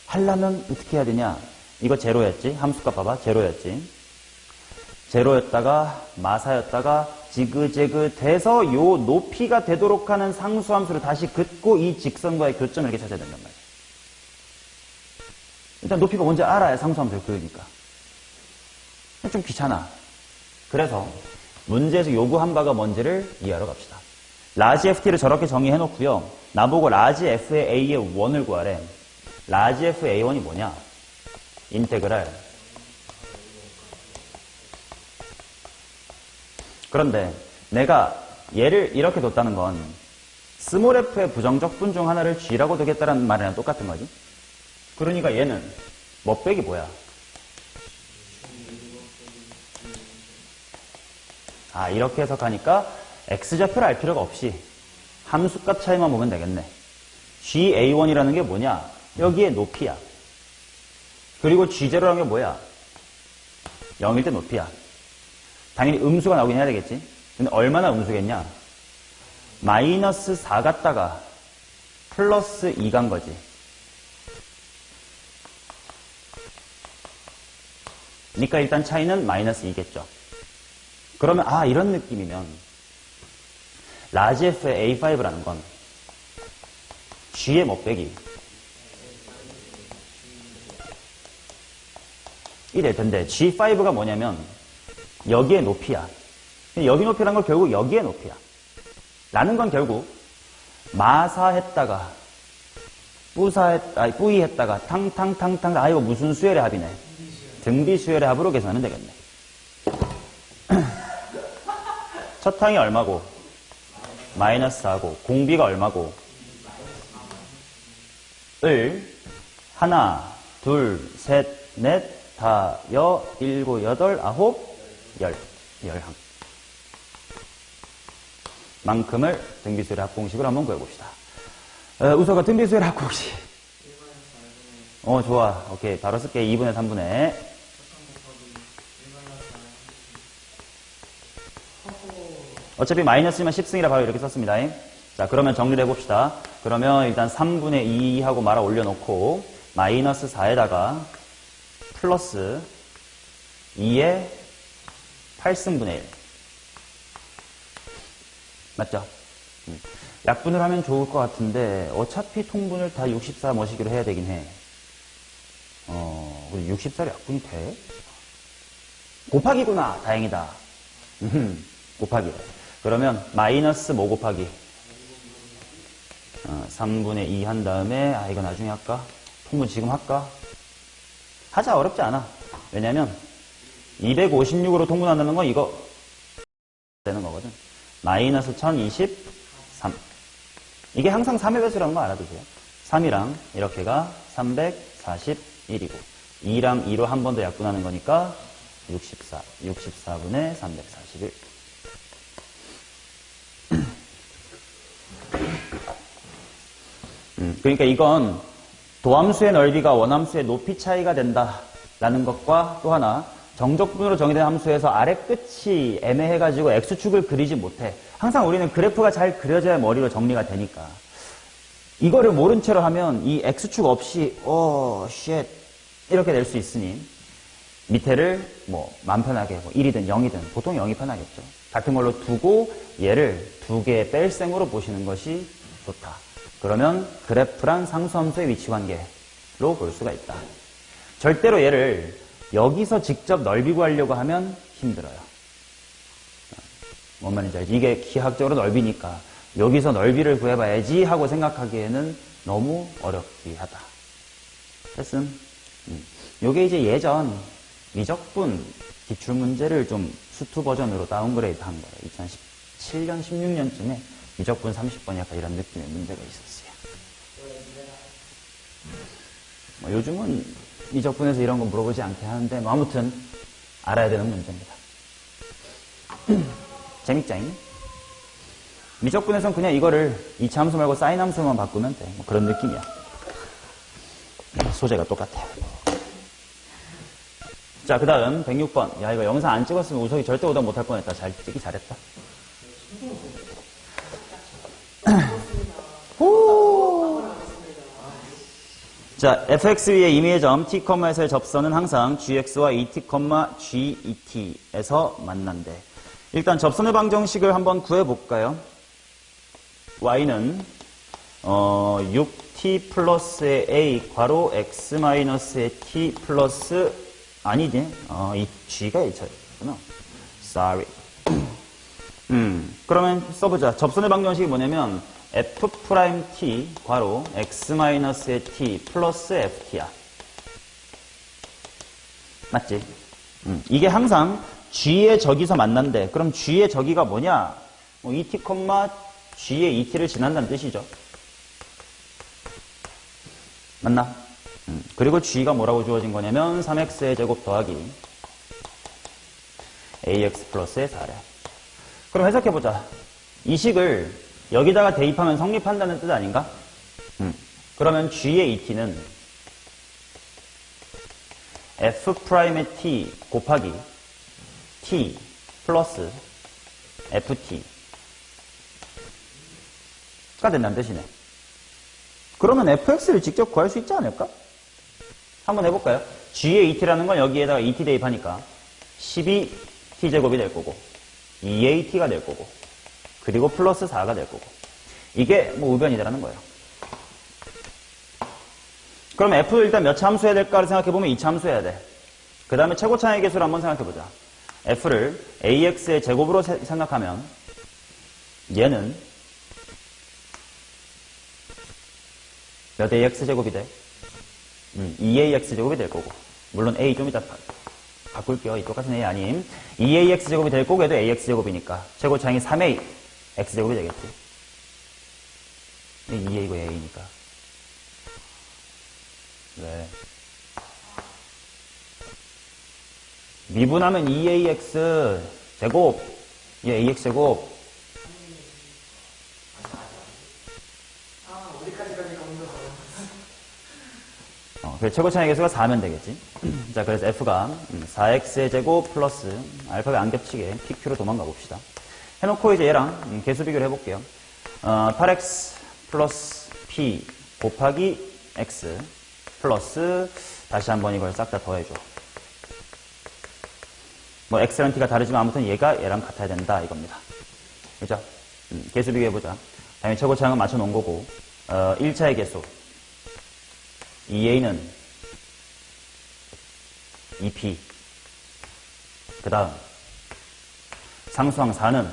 하려면 어떻게 해야 되냐? 이거 제로였지? 함수값 봐봐. 제로였지? 제로였다가 마사였다가 지그재그 돼서 요 높이가 되도록 하는 상수함수를 다시 긋고 이 직선과의 교점을 이렇게 찾아야 된단 말이야. 일단 높이가 뭔지 알아야 상수함수를 그으니까. 좀 귀찮아. 그래서 문제에서 요구한 바가 뭔지를 이해하러 갑시다. 라지 ft를 저렇게 정의해 놓고요. 나보고 라지 f의 a의 원을 구하래. 라지 f의 a1이 뭐냐? 인테그랄. 그런데 내가 얘를 이렇게 뒀다는 건 스몰 f의 부정적분 중 하나를 g라고 두겠다는 말이랑 똑같은 거지. 그러니까 얘는 멋백이 뭐야? 아, 이렇게 해석하니까 x좌표를 알 필요가 없이 함수값 차이만 보면 되겠네. GA1이라는 게 뭐냐? 여기에 높이야. 그리고 G0라는 게 뭐야? 0일 때 높이야. 당연히 음수가 나오긴 해야 되겠지. 근데 얼마나 음수겠냐? 마이너스 4 갔다가 플러스 2 간 거지. 그러니까 일단 차이는 마이너스 2겠죠. 그러면 아, 이런 느낌이면 라지 F의 A5라는 건 G의 못빼기 이럴 텐데 G5가 뭐냐면 여기의 높이야. 여기 높이라는 건 결국 여기의 높이야. 라는 건 결국 마사했다가 뿌이했다가 탕탕탕탕 아, 이거 무슨 수열의 합이네. 등비 수열의 합으로 계산하면 되겠네. 첫 항이 얼마고? 마이너스 4고 공비가 얼마고? 을 하나, 둘, 셋, 넷, 다, 일곱, 여덟, 아홉, 열 항 만큼을 등비수열의 합공식으로 한번 구해봅시다. 우서가 등비수열의 합공식. 좋아. 오케이. 바로 쓸게. 2분의 3분의 어차피 마이너스면 10승이라 바로 이렇게 썼습니다. 자, 그러면 정리를 해봅시다. 그러면 일단 3분의 2하고 말아 올려놓고 마이너스 4에다가 플러스 2에 8승분의 1. 맞죠? 약분을 하면 좋을 것 같은데 어차피 통분을 다 64 머시기로 해야 되긴 해. 64로 약분이 돼? 곱하기구나. 다행이다. 곱하기. 그러면 마이너스 뭐 곱하기? 3분의 2 한 다음에 이거 나중에 할까? 통분 지금 할까? 하자. 어렵지 않아. 왜냐면 256으로 통분한다는 건 이거 되는 거거든. 마이너스 1023. 이게 항상 3의 배수라는 거 알아두세요. 3이랑 이렇게가 341이고 2랑 2로 한 번 더 약분하는 거니까 64분의 341. 그러니까 이건 도함수의 넓이가 원함수의 높이 차이가 된다라는 것과 또 하나 정적분으로 정의된 함수에서 아래 끝이 애매해가지고 x축을 그리지 못해. 항상 우리는 그래프가 잘 그려져야 머리로 정리가 되니까. 이거를 모른 채로 하면 이 x축 없이 쉣 이렇게 낼 수 있으니 밑에를 뭐 맘 편하게 뭐 1이든 0이든 보통 0이 편하겠죠. 같은 걸로 두고 얘를 두 개의 뺄셈으로 보시는 것이 좋다. 그러면 그래프랑 상수함수의 위치관계로 볼 수가 있다. 절대로 얘를 여기서 직접 넓이 구하려고 하면 힘들어요. 뭔 말인지 알지? 이게 기하학적으로 넓이니까 여기서 넓이를 구해봐야지 하고 생각하기에는 너무 어렵기 하다. 됐음? 요게 이제 예전 미적분 기출문제를 좀 수투 버전으로 다운그레이드 한 거예요. 2017년, 16년쯤에 미적분 30번 약간 이런 느낌의 문제가 있었어요. 뭐 요즘은 미적분에서 이런 거 물어보지 않게 하는데 뭐 아무튼 알아야 되는 문제입니다. 재밌자잉? 미적분에서는 그냥 이거를 이차 함수 말고 사인 함수만 바꾸면 돼. 뭐 그런 느낌이야. 소재가 똑같아요. 자, 그 다음 106번. 야, 이거 영상 안 찍었으면 우석이 절대 오답 못할 뻔했다. 잘 찍기 잘했다. 자, fx 위의 임의의 점 t,에서의 접선은 항상 gx와 et, get에서 만난대. 일단 접선의 방정식을 한번 구해볼까요? y는 6t 플러스의 a 괄호 x 마이너스의 t 플러스 아니지? 이 g가 H였구나. Sorry. 그러면 써보자. 접선의 방정식이 뭐냐면 f'(t) 괄호 x-의 t 플러스 ft야. 맞지? 이게 항상 g의 저기서 만난대. 그럼 g의 저기가 뭐냐? et, g의 et를 지난다는 뜻이죠. 맞나? 그리고 g가 뭐라고 주어진 거냐면 3x의 제곱 더하기 ax 플러스의 4래. 그럼 해석해보자. 이 식을 여기다가 대입하면 성립한다는 뜻 아닌가? 그러면 g의 et는 f'의 t 곱하기 t 플러스 ft가 된다는 뜻이네. 그러면 fx를 직접 구할 수 있지 않을까? 한번 해볼까요? g의 et라는 건 여기에다가 et 대입하니까 12t제곱이 될 거고 2at가 될 거고 그리고 플러스 4가 될 거고 이게 뭐 우변이다라는 거예요. 그럼 f를 일단 몇 차 함수해야 될까를 생각해보면 2차 함수해야 돼. 그 다음에 최고차의 계수를 한번 생각해보자. f를 ax의 제곱으로 생각하면 얘는 몇 ax 제곱이 돼? 2ax 제곱이 될 거고 물론 a 좀 이따 바꿀게요. 이 똑같은 a 아님 2ax 제곱이 될 거고 얘도 ax 제곱이니까 최고차항이 3a x 제곱이 되겠지. 2a고 a니까 왜? 미분하면 2ax 제곱 얘 ax 제곱 그래서 최고차항의 계수가 4면 되겠지. 자, 그래서 f가 4x의 제곱 플러스 알파벳 안 겹치게 pq로 도망가 봅시다. 해놓고 이제 얘랑 계수 비교를 해볼게요. 8x 플러스 p 곱하기 x 플러스 다시 한번 이걸 싹 다 더해줘. 뭐 x랑 t가 다르지만 아무튼 얘가 얘랑 같아야 된다 이겁니다. 그죠? 계수 비교해보자. 당연히 최고차항은 맞춰놓은 거고 1차의 계수 2a는 2p 그 다음 상수항 4는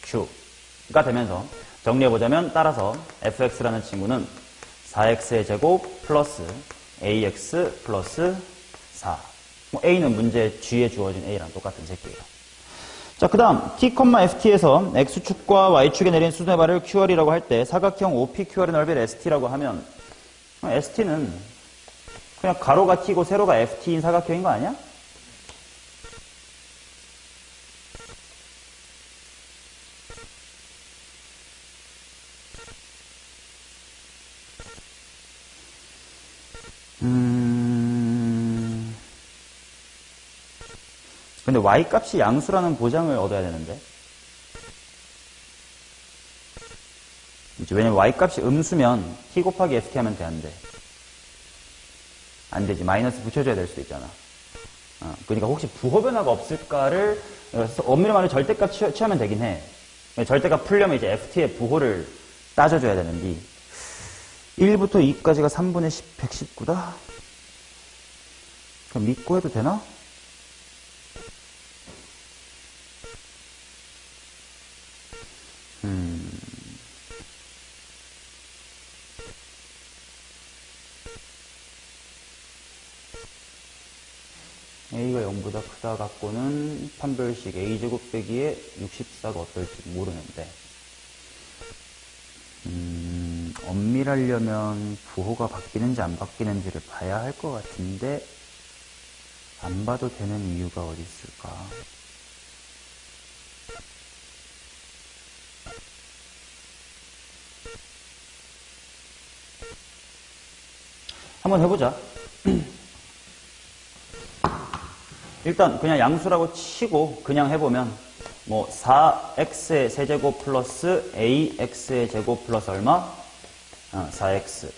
q가 되면서 정리해보자면 따라서 fx라는 친구는 4x의 제곱 플러스 ax 플러스 4 뭐 a는 문제 g에 주어진 a랑 똑같은 새끼예요. 자, 그 다음 t,ft에서 x축과 y축에 내린 수준의 발을 qr이라고 할 때 사각형 OPQR의 넓이를 st라고 하면 st는 그냥 가로가 t고 세로가 ft인 사각형인 거 아니야? 근데 y값이 양수라는 보장을 얻어야 되는데. 왜냐면 y값이 음수면 t 곱하기 ft 하면 돼, 안 돼? 안 되지. 마이너스 붙여줘야 될 수도 있잖아. 그러니까 혹시 부호 변화가 없을까를, 엄밀히 말하면 절대값 취하면 되긴 해. 절대값 풀려면 이제 ft의 부호를 따져줘야 되는데, 1부터 2까지가 3분의 10, 119다? 그럼 믿고 해도 되나? a가 0보다 크다 갖고는 판별식 a제곱 빼기에 64가 어떨지 모르는데, 엄밀하려면 부호가 바뀌는지 안 바뀌는지를 봐야 할 것 같은데, 안 봐도 되는 이유가 어디 있을까? 한번 해보자. 일단 그냥 양수라고 치고 그냥 해보면 뭐 4x의 세제곱 플러스 ax의 제곱 플러스 얼마? 4x.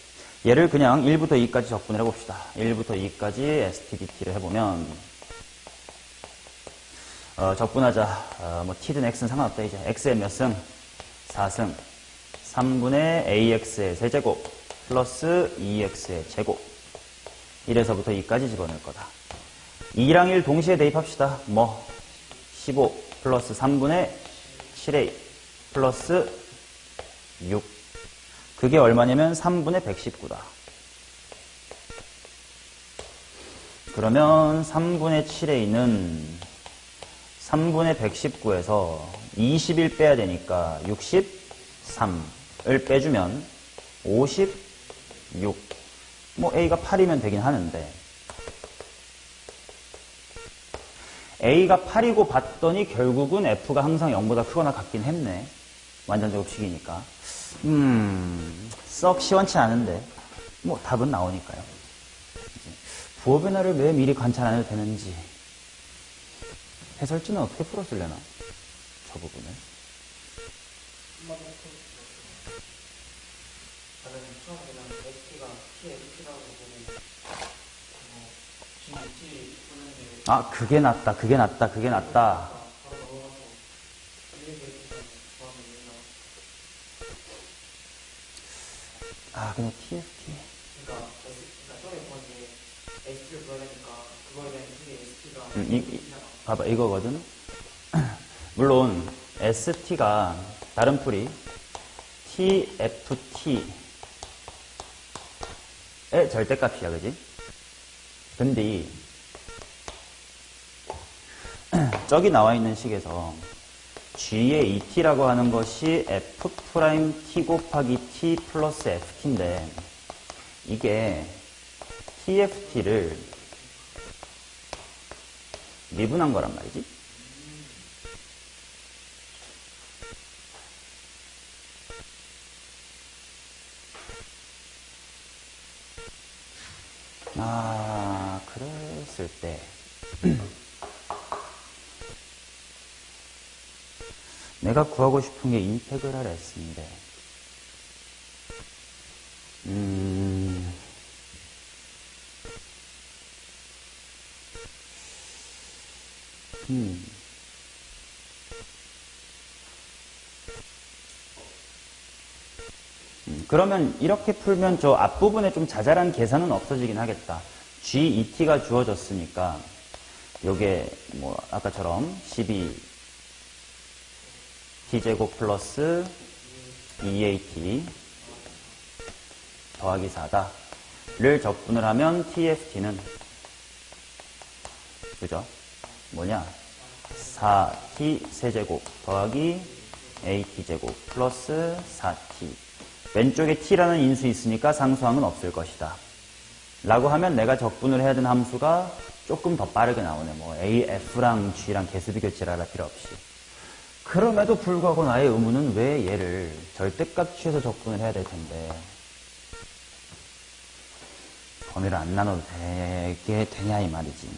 얘를 그냥 1부터 2까지 적분을 해봅시다. 1부터 2까지 stdt를 해보면 적분하자. 뭐 t든 x는 상관없다. 이제 x의 몇 승? 4승. 3분의 ax의 세제곱 플러스 2x의 제곱. 1에서부터 2까지 집어넣을 거다. 2랑 1 동시에 대입합시다. 15 플러스 3분의 7a 플러스 6. 그게 얼마냐면 3분의 119다. 그러면 3분의 7a는 3분의 119에서 21 빼야 되니까 63을 빼주면 56. a가 8이면 되긴 하는데, a가 8이고 봤더니 결국은 f가 항상 0보다 크거나 같긴 했네. 완전제곱식이니까. 썩 시원치 않은데 답은 나오니까요. 부호 변화를 왜 미리 관찰 안 해도 되는지, 해설지는 어떻게 풀었을려나? 저 부분을. 그게 낫다. 그냥 TFT. 봐봐, 이거거든. 물론 ST가 다른 풀이 TFT의 절대값이야, 그지? 근데 저기 나와 있는 식에서 G의 ET라고 하는 것이 F'T 곱하기 T 플러스 FT인데, 이게 TFT를 미분한 거란 말이지. 그랬을 때 내가 구하고 싶은 게 인테그랄 S인데, 그러면 이렇게 풀면 저 앞부분에 좀 자잘한 계산은 없어지긴 하겠다. GET가 주어졌으니까 요게 아까처럼 12t제곱 플러스 2at 더하기 4다를 적분을 하면 TFT는 그죠? 4t 세제곱 더하기 at제곱 플러스 4t. 왼쪽에 t라는 인수 있으니까 상수항은 없을 것이다. 라고 하면 내가 적분을 해야 되는 함수가 조금 더 빠르게 나오네. AF랑 G랑 개수 비교치를 할 필요 없이. 그럼에도 불구하고 나의 의문은 왜 얘를 절대값 취해서 적분을 해야 될 텐데. 범위를 안 나눠도 되게 되냐 이 말이지.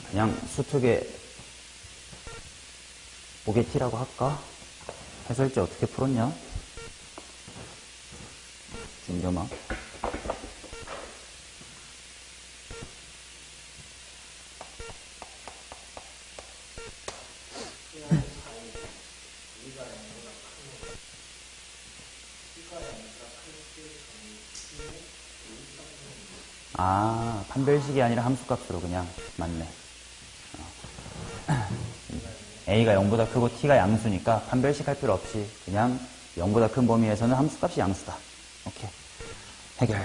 그냥 수특의 오게티라고 할까? 해설지 어떻게 풀었냐? 준겸아. 아, 판별식이 아니라 함수값으로 그냥. 맞네. A가 0보다 크고 T가 양수니까 판별식 할 필요 없이 그냥 0보다 큰 범위에서는 함수값이 양수다. 오케이. 해결.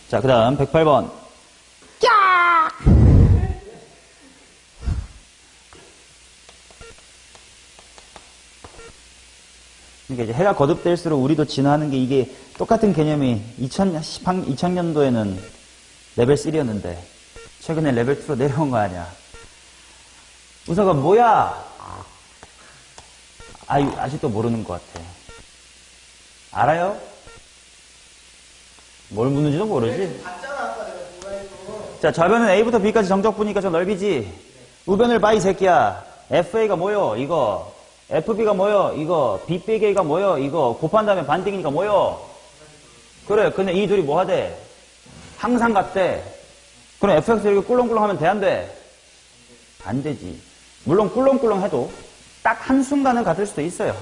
자, 그 다음 108번. 야! 그러니까 이제 해가 거듭될수록 우리도 진화하는 게 이게 똑같은 개념이 2000년도에는 레벨 3였는데 최근에 레벨 2로 내려온 거 아니야. 우서가 뭐야? 아직도 모르는 것 같아. 알아요? 뭘 묻는지도 모르지? 자, 좌변은 A부터 B까지 정적분이니까 저 넓이지? 우변을 봐, 이 새끼야. FA가 뭐요? 이거. FB가 뭐요? 이거. B 빼기 A가 뭐요? 이거. 곱한 다음에 반띵이니까 뭐요? 그래, 근데 이 둘이 뭐 하대? 항상 같대. 그럼 FX 이렇게 꿀렁꿀렁 하면 돼, 안 돼? 안 되지. 물론 꿀렁꿀렁 해도 딱 한순간은 같을 수도 있어요.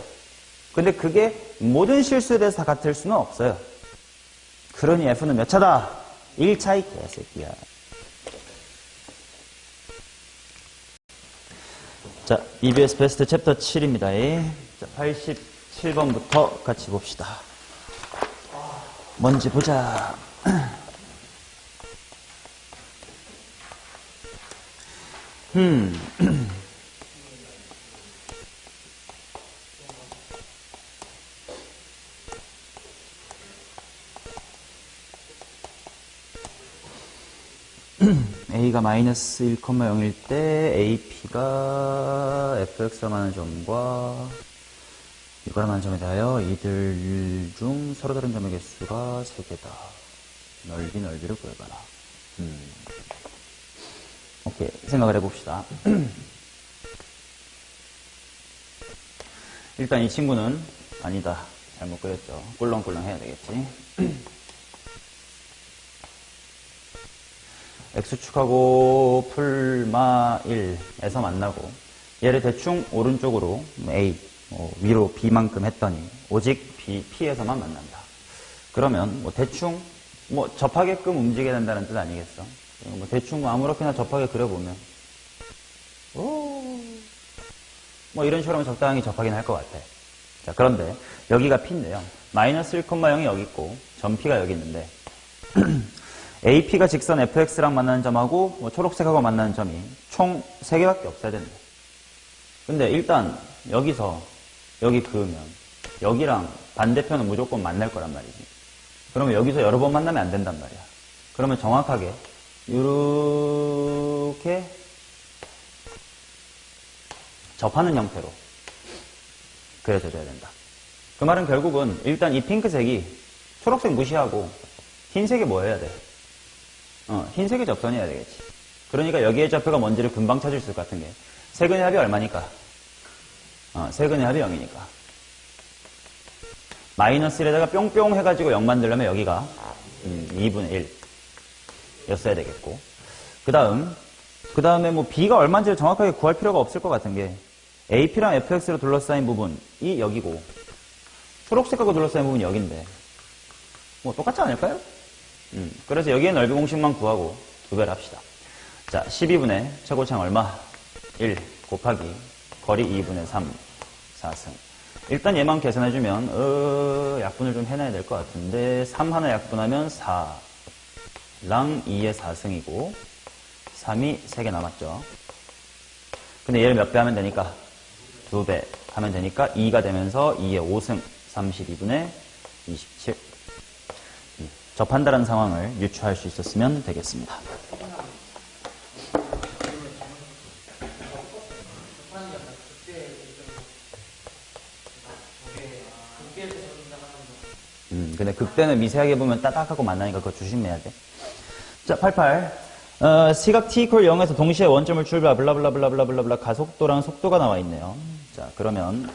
근데 그게 모든 실수에 대해서 다 같을 수는 없어요. 그러니 F는 몇 차다? 1차이 개새끼야. 자, EBS 베스트 챕터 7입니다. 자, 87번부터 같이 봅시다. 뭔지 보자. A가 마이너스 1,0일 때 AP가 fx가 많은 점과 이거랑 많은 점에 대하여 이들 중 서로 다른 점의 개수가 3개다. 넓이를 구해봐라. 오케이, 생각을 해봅시다. 일단 이 친구는 아니다. 잘못 그렸죠. 꿀렁꿀렁 해야 되겠지. X축하고 풀마 1에서 만나고 얘를 대충 오른쪽으로 A, 위로 B만큼 했더니 오직 P에서만 만난다. 그러면 뭐 대충 뭐 접하게끔 움직여야 된다는 뜻 아니겠어? 뭐 대충 뭐 아무렇게나 접하게 그려보면 뭐 이런 식으로 하면 적당히 접하긴 할 것 같아. 자, 그런데 여기가 P인데요. 마이너스 1,0이 여기 있고 점 P가 여기 있는데 AP가 직선 FX랑 만나는 점하고 뭐 초록색하고 만나는 점이 총 3개밖에 없어야 된대. 근데 일단 여기서 여기 그으면 여기랑 반대편은 무조건 만날 거란 말이지. 그러면 여기서 여러 번 만나면 안 된단 말이야. 그러면 정확하게 이렇게 접하는 형태로 그려져야 된다. 그 말은 결국은 일단 이 핑크색이 초록색 무시하고 흰색이 뭐 해야 돼? 흰색의 접선이어야 되겠지. 그러니까 여기에 좌표가 뭔지를 금방 찾을 수 있을 것 같은 게 세근의 합이 얼마니까? 세근의 합이 0이니까. 마이너스 1에다가 뿅뿅 해가지고 0 만들려면 여기가 2분의 1 였어야 되겠고 그 다음에 뭐 B가 얼마인지를 정확하게 구할 필요가 없을 것 같은 게 AP랑 FX로 둘러싸인 부분이 여기고 초록색하고 둘러싸인 부분이 여기인데 뭐 똑같지 않을까요? 그래서 여기에 넓이 공식만 구하고 2배를 합시다. 자, 12분의 최고창 얼마? 1 곱하기 거리 2분의 3 4승. 일단 얘만 계산해주면 약분을 좀 해놔야 될 것 같은데 3 하나 약분하면 4랑 2의 4승이고 3이 3개 남았죠. 근데 얘를 몇 배 하면 되니까? 2배 하면 되니까 2가 되면서 2의 5승 32분의 27. 접한다는 상황을 유추할 수 있었으면 되겠습니다. 근데 극대는 미세하게 보면 따닥하고 만나니까 그거 조심해야 돼. 자, 88. 시각 t equal 0에서 동시에 원점을 출발, 블라블라블라블라블라 가속도랑 속도가 나와 있네요. 자, 그러면,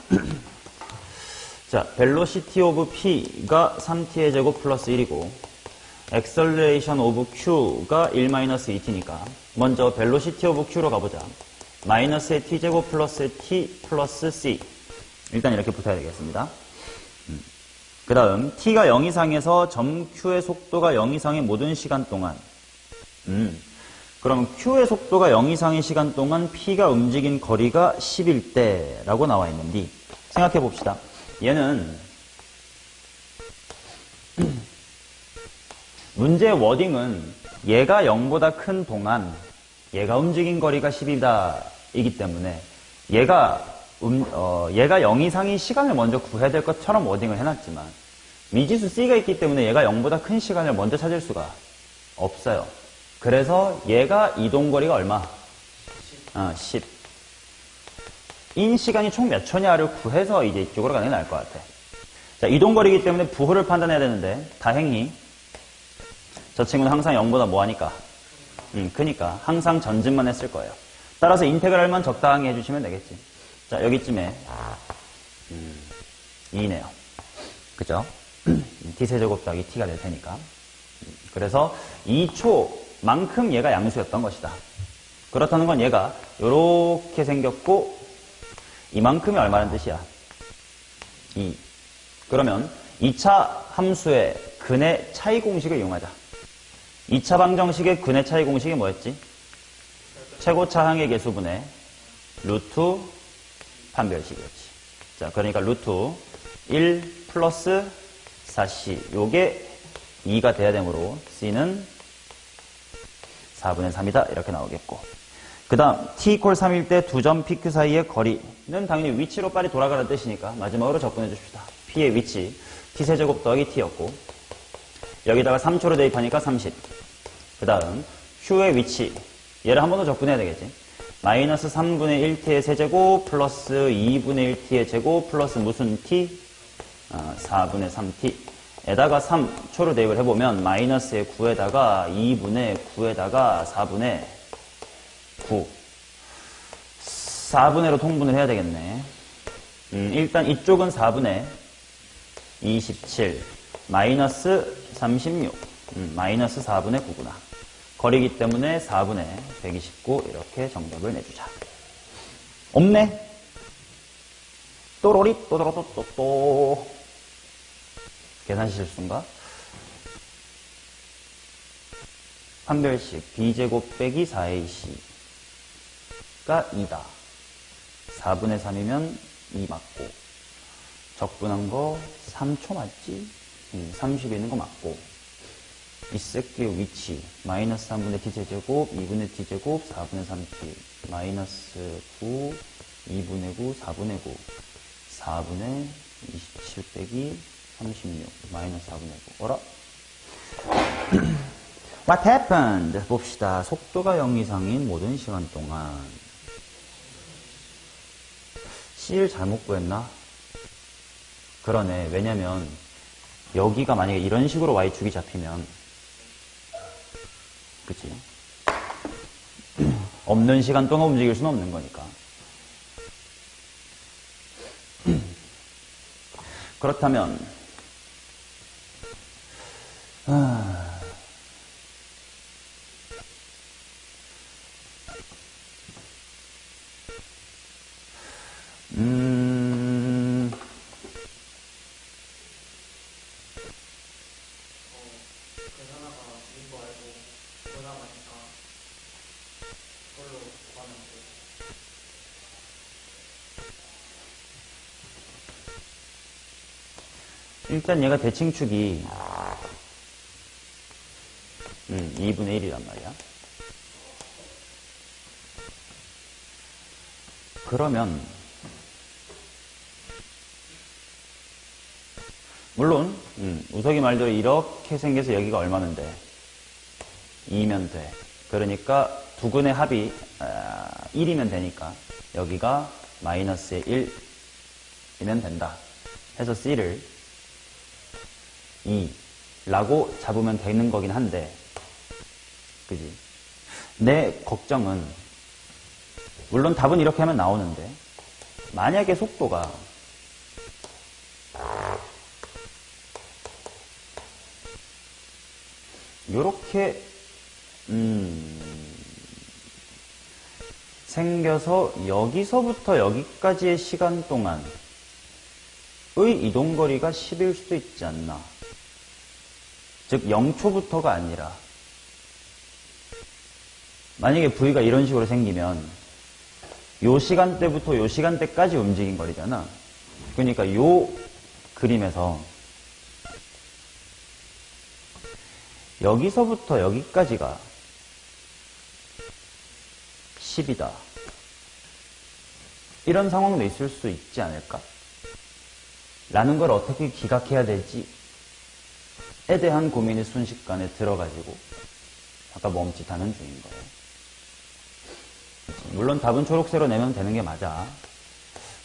자, velocity of p가 3t의 제곱 플러스 1이고, acceleration of q가 1-2t니까, 먼저 velocity of q로 가보자. 마이너스의 t제곱 플러스 t 플러스 c. 일단 이렇게 붙어야 되겠습니다. 그 다음, t가 0 이상에서 점 q의 속도가 0 이상의 모든 시간 동안, 그럼 q의 속도가 0 이상의 시간 동안 p가 움직인 거리가 10일 때라고 나와 있는데, 생각해 봅시다. 얘는 문제의 워딩은 얘가 0보다 큰 동안 얘가 움직인 거리가 10이다 이기 때문에 얘가 0 이상의 시간을 먼저 구해야 될 것처럼 워딩을 해놨지만 미지수 c가 있기 때문에 얘가 0보다 큰 시간을 먼저 찾을 수가 없어요. 그래서 얘가 이동거리가 얼마? 10. 인 시간이 총 몇 초냐를 구해서 이제 이쪽으로 가는 게 나을 것 같아. 자, 이동거리이기 때문에 부호를 판단해야 되는데 다행히 저 친구는 항상 0보다 뭐하니까? 크니까 항상 전진만 했을 거예요. 따라서 인테그랄만 적당히 해주시면 되겠지. 자, 여기쯤에 2네요. 그죠? t세제곱 더하기 t가 될 테니까. 그래서 2초만큼 얘가 양수였던 것이다. 그렇다는 건 얘가 이렇게 생겼고 이만큼이 얼마라는 뜻이야? 2. 그러면 2차 함수의 근의 차이 공식을 이용하자. 2차 방정식의 근의 차이 공식이 뭐였지? 최고차 항의 개수분의 루트 판별식이었지. 자, 그러니까 루트 1 플러스 4c. 요게 2가 돼야 되므로 c는 4분의 3이다. 이렇게 나오겠고. 그 다음 t equal 3일 때 두 점 pq 사이의 거리는 당연히 위치로 빨리 돌아가라는 뜻이니까 마지막으로 접근해 줍시다. p의 위치 t세제곱 더하기 t였고 여기다가 3초로 대입하니까 30. 그 다음 q의 위치 얘를 한 번 더 접근해야 되겠지. 마이너스 3분의 1t의 세제곱 플러스 2분의 1t의 제곱 플러스 무슨 t? 4분의 3t 에다가 3초로 대입을 해보면 마이너스의 9에다가 2분의 9에다가 4분의 9 4분의로 통분을 해야 되겠네. 일단 이쪽은 4분의 27 마이너스 36 마이너스 4분의 9구나. 거리기 때문에 4분의 129 이렇게 정답을 내주자. 없네. 또로리 또로또또또 계산 실수인가? 판별식 b제곱 빼기 4ac가 2다. 4분의 3이면 2 맞고 적분한 거 3초 맞지? 30에 있는 거 맞고 이 새끼의 위치 마이너스 3분의 t제곱 2분의 t제곱 4분의 3t 마이너스 9 2분의 9 4분의 9 4분의 27 빼기 36 마이너스 4분의 9 어라? What happened? 봅시다. 속도가 0 이상인 모든 시간 동안 C를 잘못 구했나? 그러네. 왜냐면 여기가 만약에 이런 식으로 Y축이 잡히면 그치? 없는 시간 동안 움직일 수는 없는 거니까. 그렇다면 일단 얘가 대칭축이 2분의 1이란 말이야. 그러면 물론 우석이 말대로 이렇게 생겨서 여기가 얼마면 돼? 2면 돼. 그러니까 두근의 합이 1이면 되니까 여기가 마이너스의 1이면 된다. 해서 C를 2라고 잡으면 되는 거긴 한데, 그지? 내 걱정은, 물론 답은 이렇게 하면 나오는데, 만약에 속도가 요렇게 생겨서 여기서부터 여기까지의 시간 동안의 이동거리가 10일 수도 있지 않나. 즉 0초부터가 아니라 만약에 V가 이런 식으로 생기면 요 시간대부터 요 시간대까지 움직인 거리잖아. 그러니까 요 그림에서 여기서부터 여기까지가 10이다. 이런 상황도 있을 수 있지 않을까? 라는 걸 어떻게 기각해야 될지에 대한 고민이 순식간에 들어가지고 아까 멈칫하는 중인 거예요. 물론 답은 초록색으로 내면 되는 게 맞아.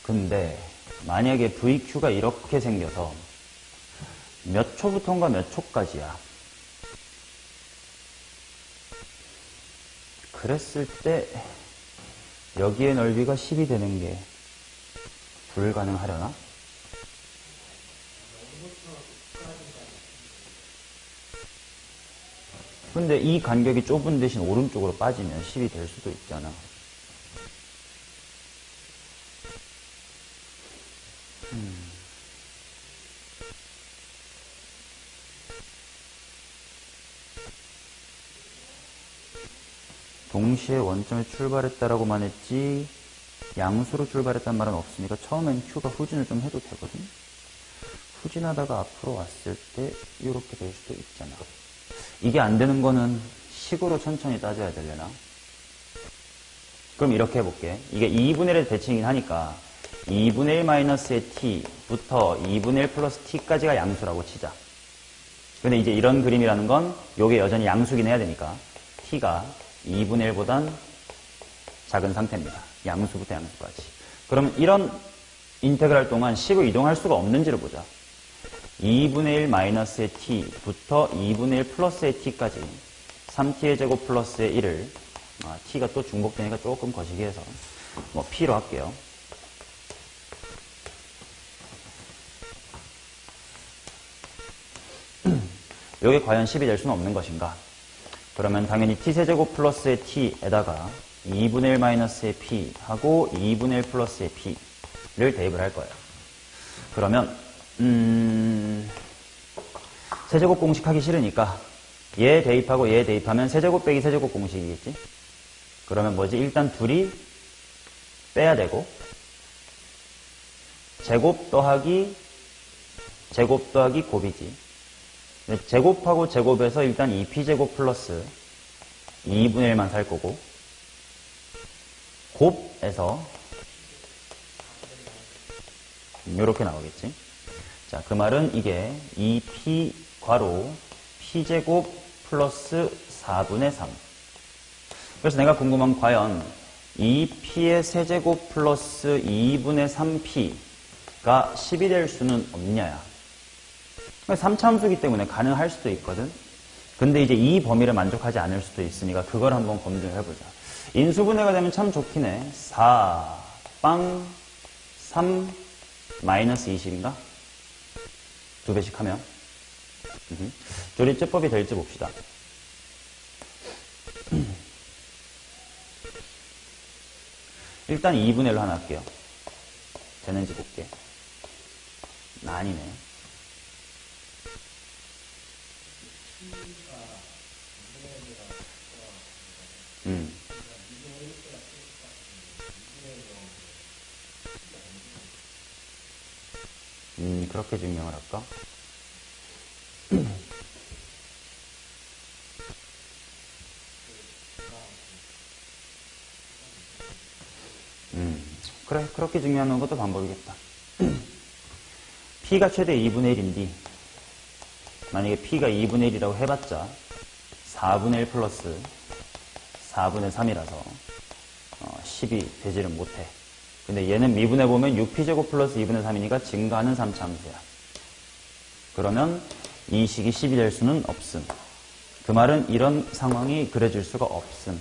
근데 만약에 VQ가 이렇게 생겨서 몇 초부터인가 몇 초까지야. 그랬을 때 여기의 넓이가 10이 되는 게 불가능하려나? 근데 이 간격이 좁은 대신 오른쪽으로 빠지면 10이 될 수도 있잖아. 동시에 원점에 출발했다라고만 했지 양수로 출발했단 말은 없으니까 처음엔 Q가 후진을 좀 해도 되거든. 후진하다가 앞으로 왔을 때 이렇게 될 수도 있잖아. 이게 안 되는 거는 식으로 천천히 따져야 되려나? 그럼 이렇게 해볼게. 이게 2분의 1의 대칭이긴 하니까 2분의 1 마이너스의 t부터 2분의 1 플러스 t까지가 양수라고 치자. 근데 이제 이런 그림이라는 건 요게 여전히 양수긴 해야 되니까 t가 2분의 1보단 작은 상태입니다. 양수부터 양수까지. 그러면 이런 인테그랄 동안 10을 이동할 수가 없는지를 보자. 2분의 1 마이너스의 t부터 2분의 1 플러스의 t까지 3t의 제곱 플러스의 1을 t가 또 중복되니까 조금 거시기 해서 뭐 p로 할게요. 이게 과연 10이 될 수는 없는 것인가? 그러면 당연히 t세제곱 플러스의 t에다가 2분의 1 마이너스의 p 하고 2분의 1 플러스의 p를 대입을 할 거예요. 그러면 세제곱 공식 하기 싫으니까 얘 대입하고 얘 대입하면 세제곱 빼기 세제곱 공식이겠지? 그러면 뭐지? 일단 둘이 빼야 되고 제곱 더하기 곱이지. 제곱하고 제곱에서 일단 2p제곱 플러스 2분의 1만 살 거고 곱에서 이렇게 나오겠지. 자, 그 말은 이게 2p 괄호 p제곱 플러스 4분의 3. 그래서 내가 궁금한 과연 2p의 세제곱 플러스 2분의 3p가 10이 될 수는 없냐야. 3차함수기 때문에 가능할 수도 있거든. 근데 이제 이 범위를 만족하지 않을 수도 있으니까 그걸 한번 검증을 해보자. 인수분해가 되면 참 좋긴 해. 4, 빵, 3, 마이너스 20인가? 두 배씩 하면. 조립제법이 될지 봅시다. 일단 2분의 1로 하나 할게요. 되는지 볼게. 아니네. 그렇게 증명을 할까? 그래, 그렇게 증명하는 것도 방법이겠다. P가 최대 2분의 1인데, 만약에 P가 2분의 1이라고 해봤자, 4분의 1 플러스 4분의 3이라서, 10이 되지를 못해. 근데 얘는 미분해보면 6p제곱 플러스 2분의 3이니까 증가하는 3차함수야. 그러면 이 식이 10이 될 수는 없음. 그 말은 이런 상황이 그려질 수가 없음.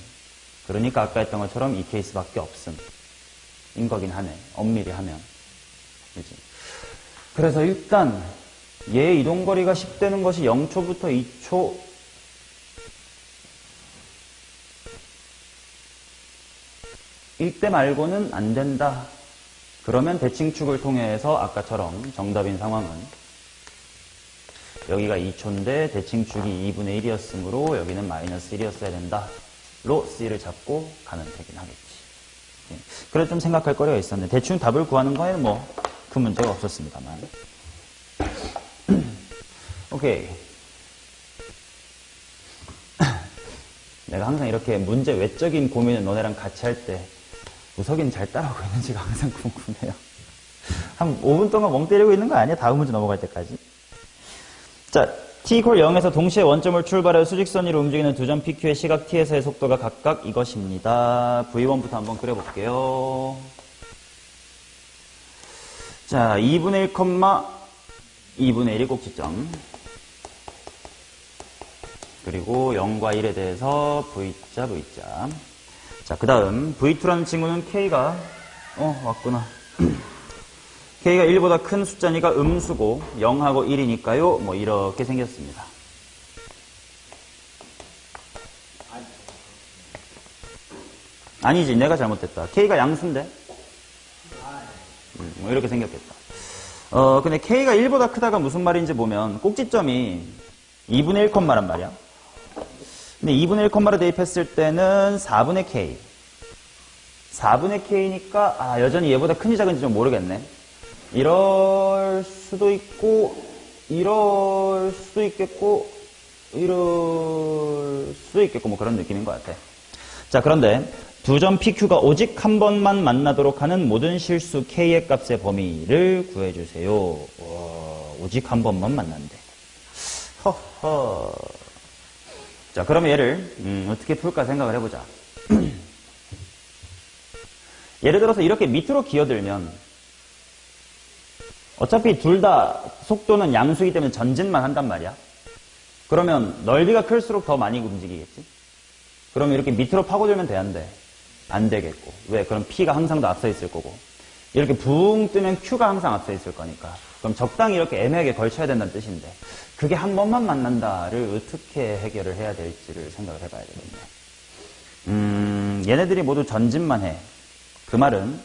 그러니까 아까 했던 것처럼 이 케이스밖에 없음. 인 거긴 하네. 엄밀히 하면. 그치? 그래서 일단 얘 이동거리가 10 되는 것이 0초부터 2초 이때 말고는 안 된다. 그러면 대칭축을 통해서 아까처럼 정답인 상황은 여기가 2초인데 대칭축이 2분의 1이었으므로 여기는 마이너스 1이었어야 된다. 로 C를 잡고 가면 되긴 하겠지. 그래 좀 생각할 거리가 있었는데 대충 답을 구하는 거에는 뭐 그 문제가 없었습니다만. 오케이. 내가 항상 이렇게 문제 외적인 고민을 너네랑 같이 할 때 우석이는 잘 따라오고 있는지가 항상 궁금해요. 한 5분 동안 멍 때리고 있는 거 아니야? 다음 문제 넘어갈 때까지. 자, t = 0에서 동시에 원점을 출발해 수직선 위로 움직이는 두 점 PQ의 시각 t에서의 속도가 각각 이것입니다. V1부터 한번 그려볼게요. 자, 2분의 1, 2분의 1이 꼭지점. 그리고 0과 1에 대해서 V자, V자. 자, 그 다음 V2라는 친구는 K가 왔구나. K가 1보다 큰 숫자니까 음수고 0하고 1이니까요. 뭐 이렇게 생겼습니다. 아니지, 내가 잘못됐다. K가 양수인데? 뭐 이렇게 생겼겠다. 근데 K가 1보다 크다가 무슨 말인지 보면 꼭지점이 2분의 1란 말이야. 근데 2분의 1를 대입했을 때는 4분의 K. 4분의 K니까 여전히 얘보다 큰지 작은지 좀 모르겠네. 이럴 수도 있고 이럴 수도 있겠고 이럴 수도 있겠고 뭐 그런 느낌인 것 같아. 자, 그런데 두 점 PQ가 오직 한 번만 만나도록 하는 모든 실수 K의 값의 범위를 구해주세요. 오직 한 번만 만난대. 허허. 자, 그러면 얘를 어떻게 풀까 생각을 해보자. 예를 들어서 이렇게 밑으로 기어들면 어차피 둘 다 속도는 양수이기 때문에 전진만 한단 말이야. 그러면 넓이가 클수록 더 많이 움직이겠지. 그러면 이렇게 밑으로 파고들면 돼, 안 돼? 안 되겠고. 왜? 그럼 P가 항상 더 앞서 있을 거고. 이렇게 붕 뜨면 Q가 항상 앞서 있을 거니까. 그럼 적당히 이렇게 애매하게 걸쳐야 된다는 뜻인데 그게 한 번만 만난다를 어떻게 해결을 해야 될지를 생각을 해봐야 되겠네. 얘네들이 모두 전진만 해. 그 말은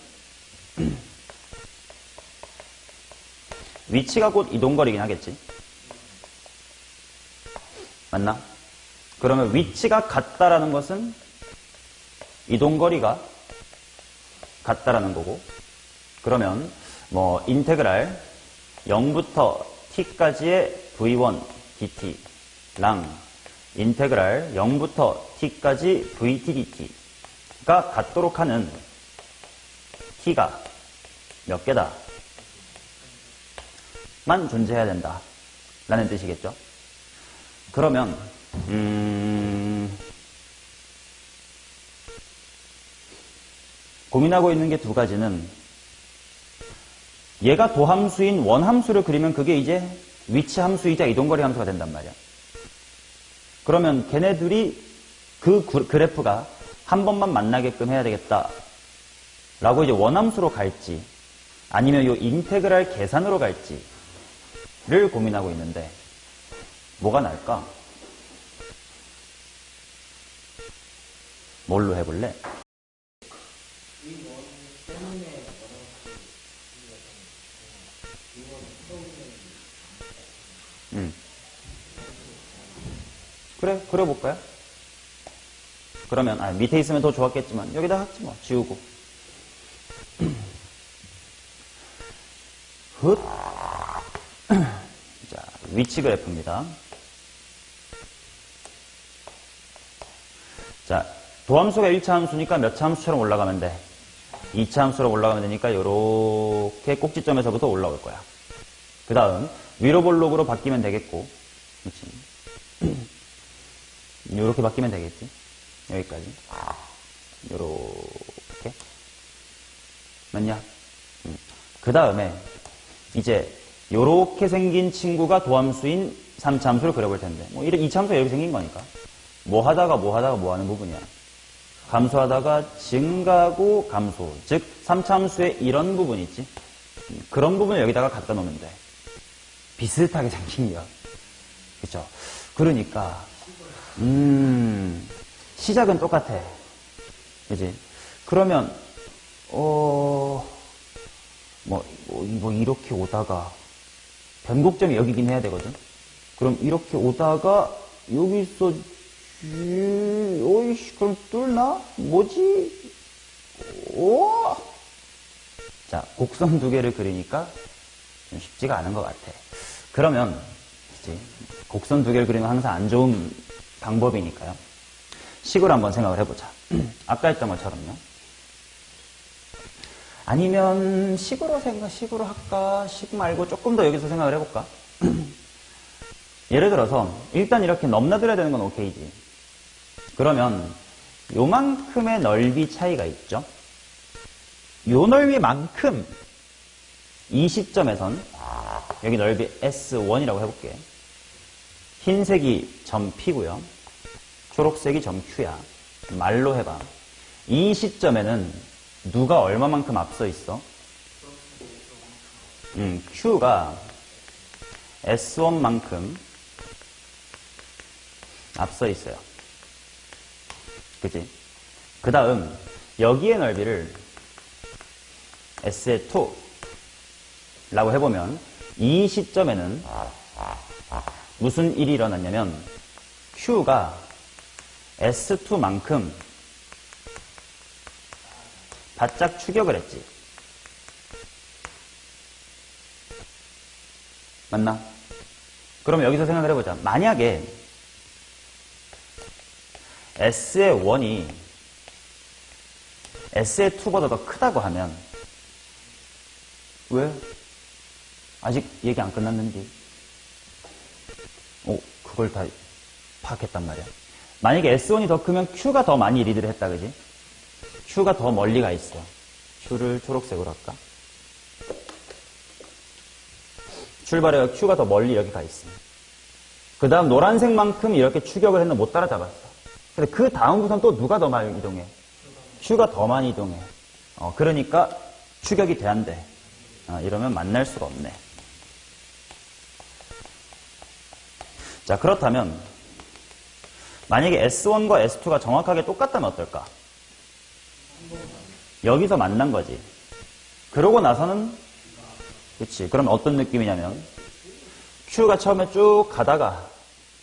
위치가 곧 이동거리긴 하겠지. 맞나? 그러면 위치가 같다라는 것은 이동거리가 같다라는 거고, 그러면 뭐 인테그랄 0부터 t까지의 v1 dt랑 인테그랄 0부터 t까지 vt dt가 같도록 하는 t가 몇 개다? 만 존재해야 된다 라는 뜻이겠죠. 그러면 고민하고 있는 게 두 가지는, 얘가 도함수인 원함수를 그리면 그게 이제 위치함수이자 이동거리 함수가 된단 말이야. 그러면 걔네들이 그 그래프가 한 번만 만나게끔 해야 되겠다 라고 이제 원함수로 갈지 아니면 요 인테그랄 계산으로 갈지를 고민하고 있는데 뭐가 나을까? 뭘로 해볼래? 그래, 그려볼까요? 그러면 밑에 있으면 더 좋았겠지만 여기다 하지 뭐. 지우고. 훗. 자, 위치 그래프입니다. 자, 도함수가 1차 함수니까 몇 차 함수처럼 올라가면 돼? 2차 함수로 올라가면 되니까 요렇게 꼭지점에서부터 올라올 거야. 그 다음 위로 볼록으로 바뀌면 되겠고, 그렇지? 요렇게 바뀌면 되겠지? 여기까지. 요렇게. 맞냐? 그 다음에 이제 요렇게 생긴 친구가 도함수인 3차함수를 그려볼 텐데 뭐 이 참수가 이렇게 생긴 거니까 뭐 하다가 뭐 하는 부분이야. 감소하다가 증가하고 감소, 즉 3차함수의 이런 부분이 있지. 그런 부분을 여기다가 갖다 놓으면 돼. 비슷하게 생긴 거. 그쵸? 그러니까 시작은 똑같아. 그지? 그러면 뭐 이렇게 오다가 변곡점이 여기긴 해야 되거든. 그럼 이렇게 오다가 여기서 어이씨 그럼 뚫나? 뭐지? 오! 자, 곡선 두 개를 그리니까 좀 쉽지가 않은 것 같아. 그러면 그치? 곡선 두 개를 그리면 항상 안 좋은 방법이니까요. 식으로 한번 생각을 해보자. 아까 했던 것처럼요. 아니면 식으로 할까? 식 말고 조금 더 여기서 생각을 해볼까? 예를 들어서 일단 이렇게 넘나들어야 되는 건 오케이지. 그러면 요만큼의 넓이 차이가 있죠. 요 넓이만큼 이 시점에선 여기 넓이 S1이라고 해볼게. 흰색이 점 P고요. 초록색이 점 Q야. 말로 해봐. 이 시점에는 누가 얼마만큼 앞서 있어? Q가 S1만큼 앞서 있어요. 그치? 그 다음 여기의 넓이를 S의 2라고 해보면 이 시점에는 무슨 일이 일어났냐면 Q가 S2만큼 바짝 추격을 했지. 맞나? 그럼 여기서 생각을 해보자. 만약에 S의 1이 S의 2보다 더 크다고 하면 왜? 아직 얘기 안 끝났는데 그걸 다 파악했단 말이야. 만약에 S1이 더 크면 Q가 더 많이 리드를 했다, 그지? Q가 더 멀리 가 있어. Q를 초록색으로 할까? 출발해서 Q가 더 멀리 이렇게 가 있어. 그 다음 노란색만큼 이렇게 추격을 했는데 못 따라잡았어. 근데 그 다음부터는 또 누가 더 많이 이동해? Q가 더 많이 이동해. 그러니까 추격이 돼, 안 돼? 이러면 만날 수가 없네. 자, 그렇다면 만약에 S1과 S2가 정확하게 똑같다면 어떨까? 여기서 만난 거지. 그러고 나서는 그치. 그럼 어떤 느낌이냐면 Q가 처음에 쭉 가다가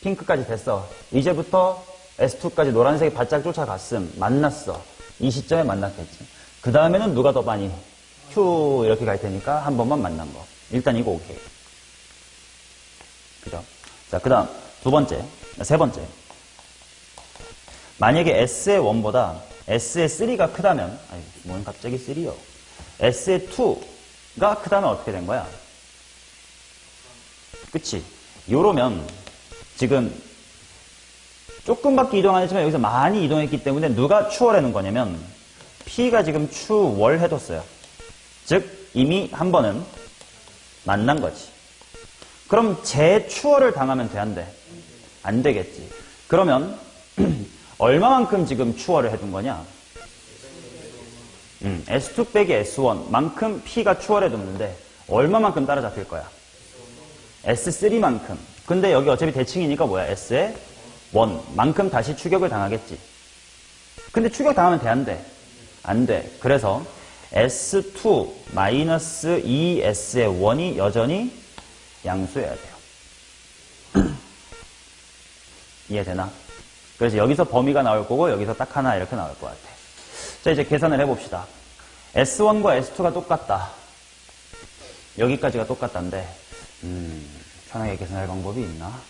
핑크까지 됐어. 이제부터 S2까지 노란색이 바짝 쫓아갔음. 만났어. 이 시점에 만났겠지. 그 다음에는 누가 더 많이 Q 이렇게 갈 테니까 한 번만 만난 거. 일단 이거 오케이. 그죠? 자, 그 다음 세 번째. 만약에 S의 1보다 S의 3가 크다면, 뭔 갑자기 3요? S의 2가 크다면 어떻게 된 거야? 그치? 요러면 지금 조금밖에 이동 안 했지만 여기서 많이 이동했기 때문에 누가 추월하는 거냐면 P가 지금 추월해뒀어요. 즉 이미 한 번은 만난 거지. 그럼 재추월을 당하면 돼, 안 돼? 안 되겠지. 그러면 얼마만큼 지금 추월을 해둔 거냐? S2 빼기 S1만큼 P가 추월해뒀는데 얼마만큼 따라잡힐 거야? S3만큼. 근데 여기 어차피 대칭이니까 뭐야? S의 1만큼 다시 추격을 당하겠지. 근데 추격 당하면 돼, 안 돼? 안 돼. 그래서 S2 마이너스 2S의 1이 여전히 양수여야 돼요. 이해되나? 그래서 여기서 범위가 나올 거고 여기서 딱 하나 이렇게 나올 것 같아. 자, 이제 계산을 해봅시다. S1과 S2가 똑같다. 여기까지가 똑같다인데 편하게 계산할 방법이 있나?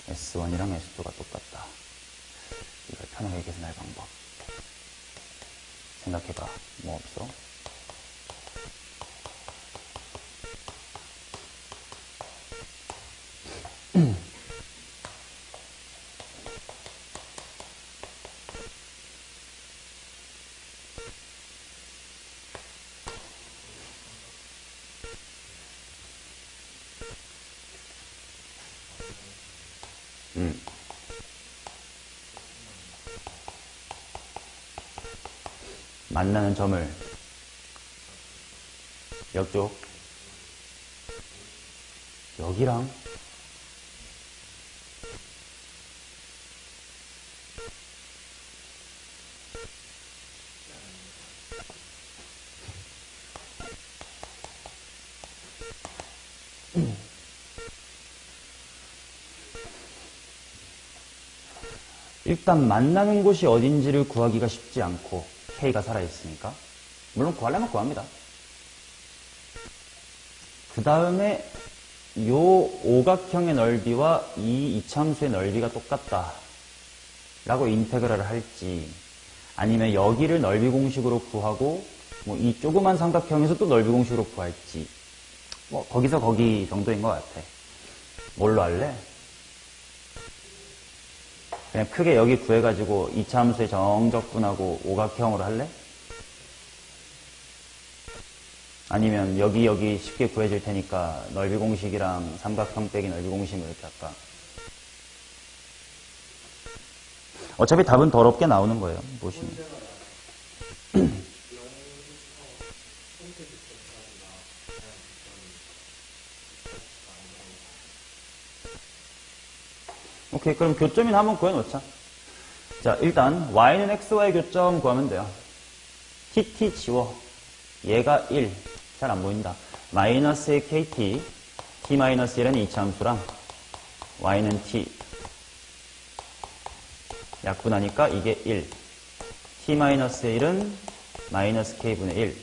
S1이랑 S2가 똑같다. 이걸 편하게 계산할 방법. 생각해봐. 뭐 없어? 만나는 점을 옆쪽 여기랑 일단 만나는 곳이 어딘지를 구하기가 쉽지 않고 K가 살아있으니까 물론 구하려면 구합니다. 그 다음에 요 오각형의 넓이와 이 이차함수의 넓이가 똑같다 라고 인테그랄을 할지 아니면 여기를 넓이 공식으로 구하고 뭐 이 조그만 삼각형에서 또 넓이 공식으로 구할지 뭐 거기서 거기 정도인 것 같아. 뭘로 할래? 그냥 크게 여기 구해가지고 이차함수의 정적분하고 오각형으로 할래? 아니면 여기 쉽게 구해질 테니까 넓이 공식이랑 삼각형 빼기 넓이 공식을 이렇게 할까? 어차피 답은 더럽게 나오는 거예요. 보시면. 오케이, 그럼 교점이나 한번 구해놓자. 자, 일단 y는 x와의 교점 구하면 돼요. tt 지워. 얘가 1. 잘 안 보인다. 마이너스의 kt, t-1은 이차함수랑 y는 t. 약분하니까 이게 1. t-1은 마이너스 k분의 1.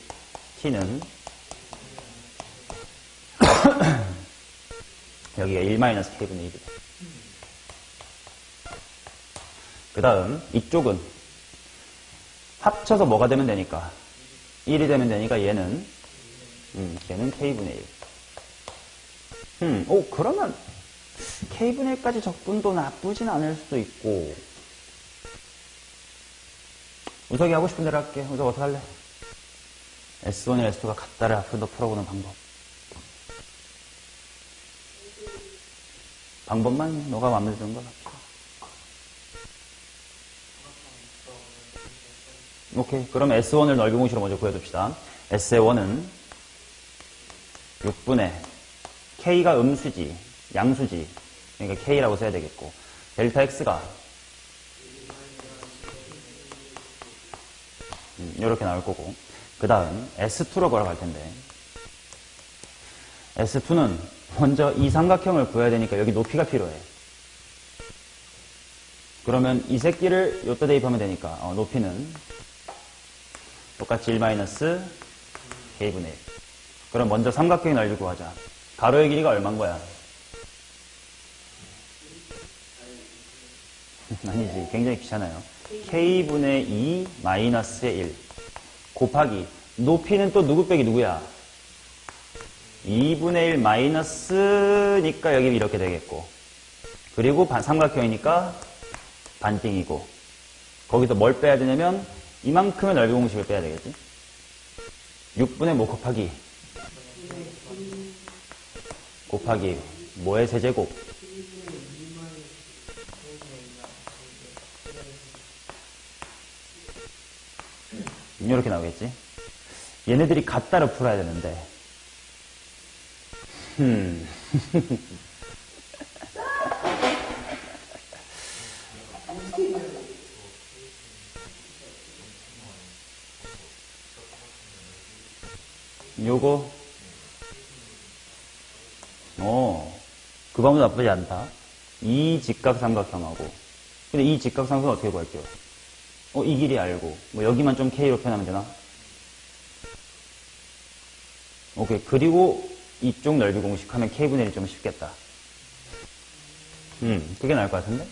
t는 여기가 1-k분의 1이다. 그 다음 이쪽은 합쳐서 뭐가 되면 되니까 1이 되면 되니까 얘는 k분의 1. 그러면 k분의 1까지 적분도 나쁘진 않을 수도 있고 우석이 하고 싶은 대로 할게. 우석 어떻게 할래? S1이랑 S2가 같다를 앞으로 더 풀어보는 방법. 방법만 너가 마음에 드는 거 같아. 오케이. 그럼 S1을 넓이 공식으로 먼저 구해둡시다. S의 1은 6분의 K가 음수지, 양수지. 그러니까 K라고 써야 되겠고. 델타 X가 이렇게 나올 거고. 그 다음 S2로 걸어갈 텐데. S2는 먼저 이 삼각형을 구해야 되니까 여기 높이가 필요해. 그러면 이 새끼를 요때 대입하면 되니까 높이는 똑같이 1-k분의 1. 그럼 먼저 삼각형의 넓이 구하자. 가로의 길이가 얼마인 거야? 아니지. 굉장히 귀찮아요. k분의 2 마이너스의 1 곱하기 높이는 또 누구 빼기 누구야? 2분의 1 마이너스니까 여기 이렇게 되겠고 그리고 삼각형이니까 반띵이고 거기서 뭘 빼야 되냐면 이만큼의 넓이 공식을 빼야 되겠지? 6분의 뭐 곱하기 뭐의 세제곱? 이렇게 나오겠지? 얘네들이 같다로 풀어야 되는데 요거 그 방법도 나쁘지 않다. 이 직각삼각형하고 근데 이 직각삼각형 어떻게 구할게요? 이 길이 알고 뭐 여기만 좀 K로 표현하면 되나? 오케이. 그리고 이쪽 넓이 공식 하면 K분의 1이 좀 쉽겠다. 그게 나을 것 같은데?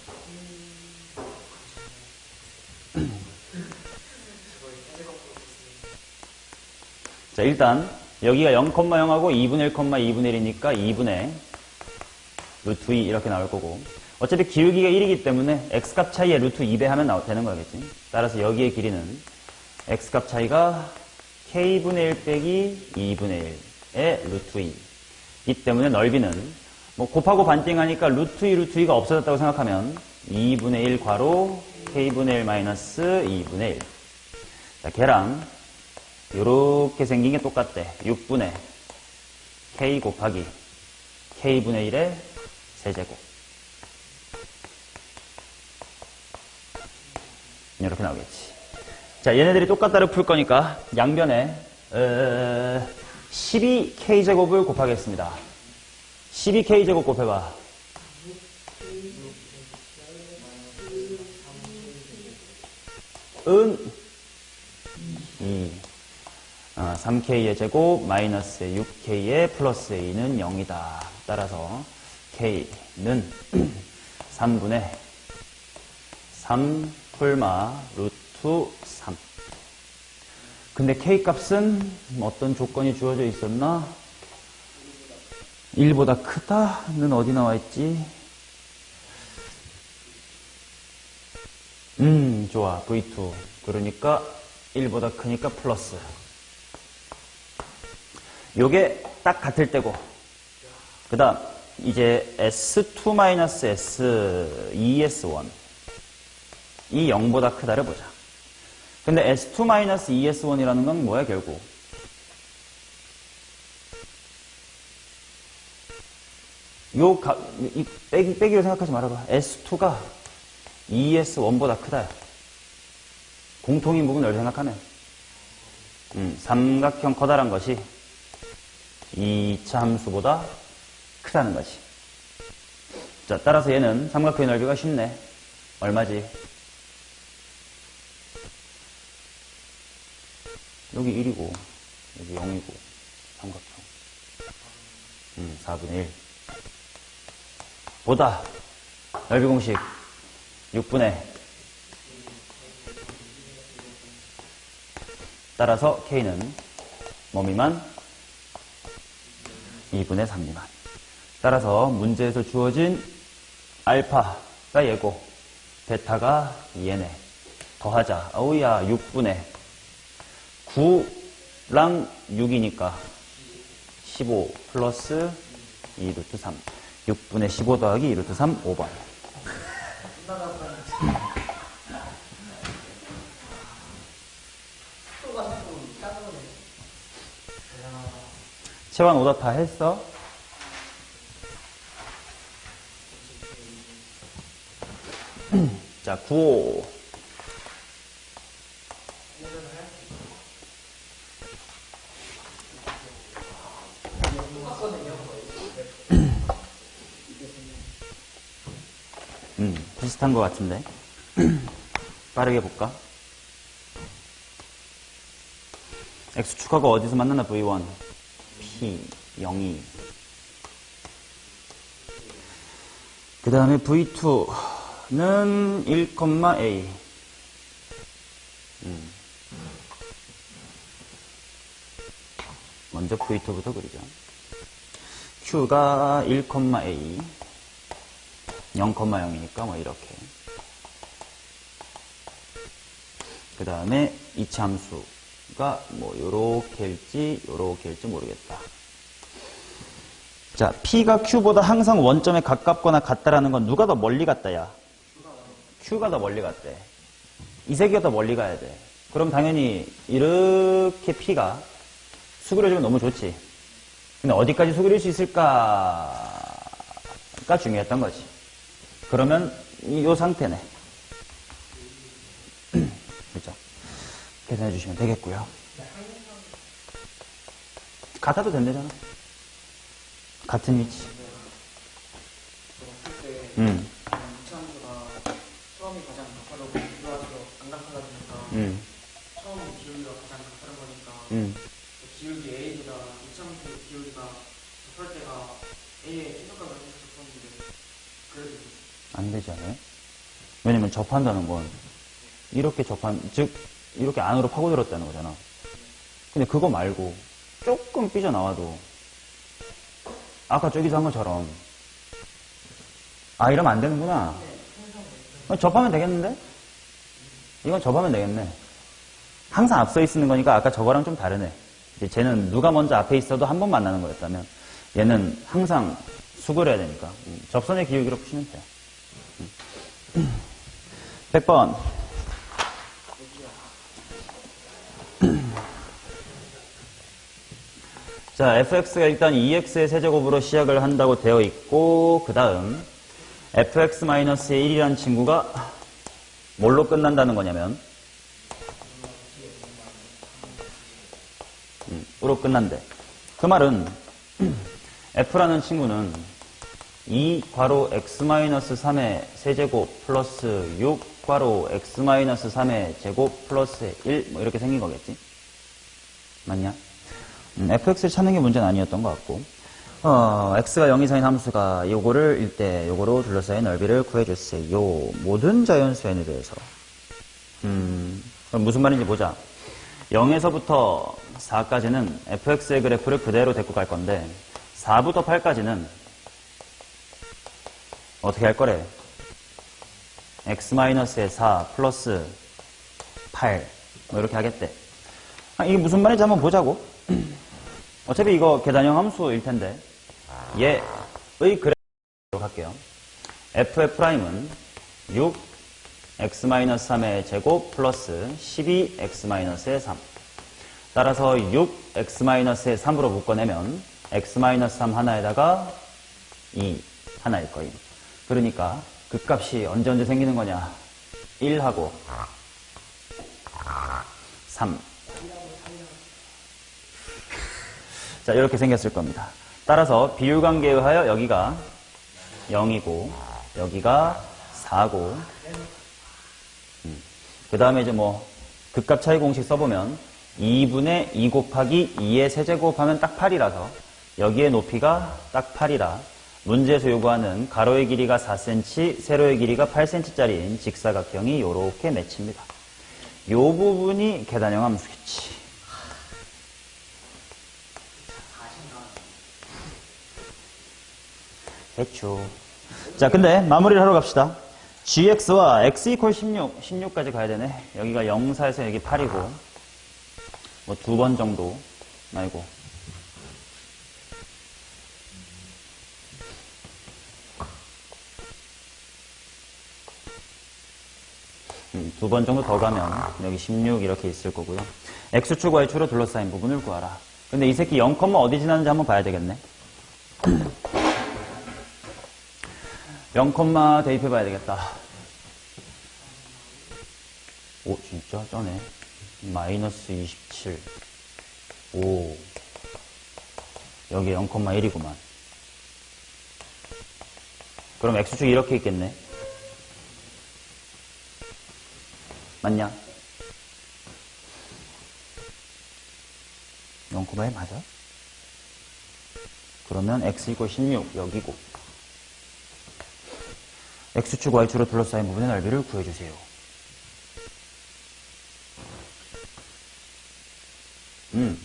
자, 일단 여기가 0,0하고 2분의 1, 2분의 1이니까 2분의 루트 2 이렇게 나올 거고 어차피 기울기가 1이기 때문에 x값 차이에 루트 2배 하면 되는 거겠지. 따라서 여기의 길이는 x값 차이가 k분의 1 빼기 2분의 1의 루트 2 이 때문에 넓이는 뭐 곱하고 반띵하니까 루트 2, 루트 2가 없어졌다고 생각하면 2분의 1 괄호 k분의 1 마이너스 2분의 1. 자, 걔랑 요렇게 생긴 게 똑같대. 6분의 k 곱하기 k분의 1의 세제곱. 이렇게 나오겠지. 자, 얘네들이 똑같다를 풀 거니까 양변에 12k제곱을 곱하겠습니다. 12k제곱 곱해봐. 3k의 제곱 마이너스 6k의 플러스 a는 0이다. 따라서 k는 3분의 3 풀마 루트 3. 근데 k 값은 어떤 조건이 주어져 있었나? 1보다 크다는 어디 나와 있지? 좋아. V2. 그러니까 1보다 크니까 플러스. 요게 딱 같을 때고. 그 다음, 이제 S2-S, ES1. 이 0보다 크다를 보자. 근데 S2-ES1이라는 건 뭐야, 결국? 빼기로 생각하지 말아봐. S2가 ES1보다 크다. 공통인 부분을 생각하면. 삼각형 커다란 것이 2차 함수보다 크다는 거지. 자, 따라서 얘는 삼각형의 넓이가 쉽네. 얼마지? 여기 1이고, 여기 0이고, 삼각형. 4분의 1. 보다, 넓이 공식, 6분의. 따라서 K는 뭐 미만? 2분의 3 미만. 따라서 문제에서 주어진 알파가 얘고, 베타가 얘네. 더하자. 어우야, 6분의 9랑 6이니까 15 플러스 2 루트 3. 6분의 15 더하기 2 루트 3, 5번. 채환 오답 다 했어? 자, 9호. 비슷한 것 같은데. 빠르게 볼까? X축하가 어디서 만나나? V1. P, 0, 2. 그 다음에 V2는 1,A. 먼저 V2부터 그리죠. Q가 1,A. 0,0이니까 뭐 이렇게. 그 다음에 이차 함수가 뭐 요렇게일지 요렇게일지 모르겠다. 자, P가 Q보다 항상 원점에 가깝거나 같다라는 건 누가 더 멀리 갔다야? Q가 더 멀리 갔대. 이 세계가 더 멀리 가야 돼. 그럼 당연히 이렇게 P가 수그려주면 너무 좋지. 근데 어디까지 수그릴 수 있을까가 중요했던 거지. 그러면 이 상태네. 그죠? 계산해 주시면 되겠고요. 같아도 된대잖아. 같은 위치. 이차함수가 처음이 가장 가까워 비교하기로 안 가까다 보니까 처음 기울기가 가장 가까운 거니까 기울기 A보다 이차함수 기울기가 접할 때가 A의 최소값을 접했는데 그래도 안 되지 않아요? 왜냐면 접한다는 건 이렇게 즉 이렇게 안으로 파고들었다는 거잖아. 근데 그거 말고 조금 삐져나와도 아까 저기서 한 것처럼 이러면 안 되는구나. 접하면 되겠는데? 이건 접하면 되겠네. 항상 앞서 있는 거니까 아까 저거랑 좀 다르네. 이제 쟤는 누가 먼저 앞에 있어도 한 번 만나는 거였다면 얘는 항상 수그려야 되니까. 접선의 기울기로 푸시면 돼요. 100번. 자, fx가 일단 2x의 세제곱으로 시작을 한다고 되어 있고, 그 다음 fx-1이라는 친구가 뭘로 끝난다는 거냐면 으로 끝난대. 그 말은 f라는 친구는 2 괄호 x-3의 세제곱 플러스 6 괄호 x-3의 제곱 플러스 1 뭐 이렇게 생긴 거겠지? 맞냐? fx를 찾는 게 문제는 아니었던 것 같고, x가 0 이상인 함수가 요거를 일 때 요거로 둘러싸인 넓이를 구해주세요. 모든 자연수 n에 대해서. 그럼 무슨 말인지 보자. 0에서부터 4까지는 fx의 그래프를 그대로 데리고 갈 건데, 4부터 8까지는 어떻게 할 거래? x-의 4 플러스 8 뭐 이렇게 하겠대. 이게 무슨 말인지 한번 보자고. 어차피 이거 계단형 함수일 텐데 얘의 그래프로 갈게요. f'은 6 x-3의 제곱 플러스 12x-의 3. 따라서 6x-의 3으로 묶어내면 x-3 하나에다가 2 하나일 거임. 그러니까 그 값이 언제 생기는 거냐? 1하고 3. 자, 이렇게 생겼을 겁니다. 따라서 비율관계에 의하여 여기가 0이고 여기가 4고 그 다음에 이제 뭐 극값 차이 공식 써보면 2분의 2 곱하기 2의 세제곱 하면 딱 8이라서 여기의 높이가 딱 8이라 문제에서 요구하는 가로의 길이가 4cm, 세로의 길이가 8cm짜리인 직사각형이 이렇게 맺힙니다. 요 부분이 계단형 함수겠지. 대충. 자, 근데 마무리를 하러 갑시다. gx와 x 이퀄 16, 16까지 가야 되네. 여기가 0, 4에서 여기 8이고 뭐 2번 정도 아니고 2번 정도 더 가면 여기 16 이렇게 있을 거고요. x축, y축으로 둘러싸인 부분을 구하라. 근데 이 새끼 0, 어디 지나는지 한번 봐야 되겠네. 0, 대입해 봐야 되겠다. 오, 진짜 쩌네. 마이너스 27. 오. 여기 0,1이구만. 그럼 x축이 이렇게 있겠네. 맞냐? 0,1 맞아? 그러면 x 이퀄 16 여기고 x축, y축으로 둘러싸인 부분의 넓이를 구해주세요.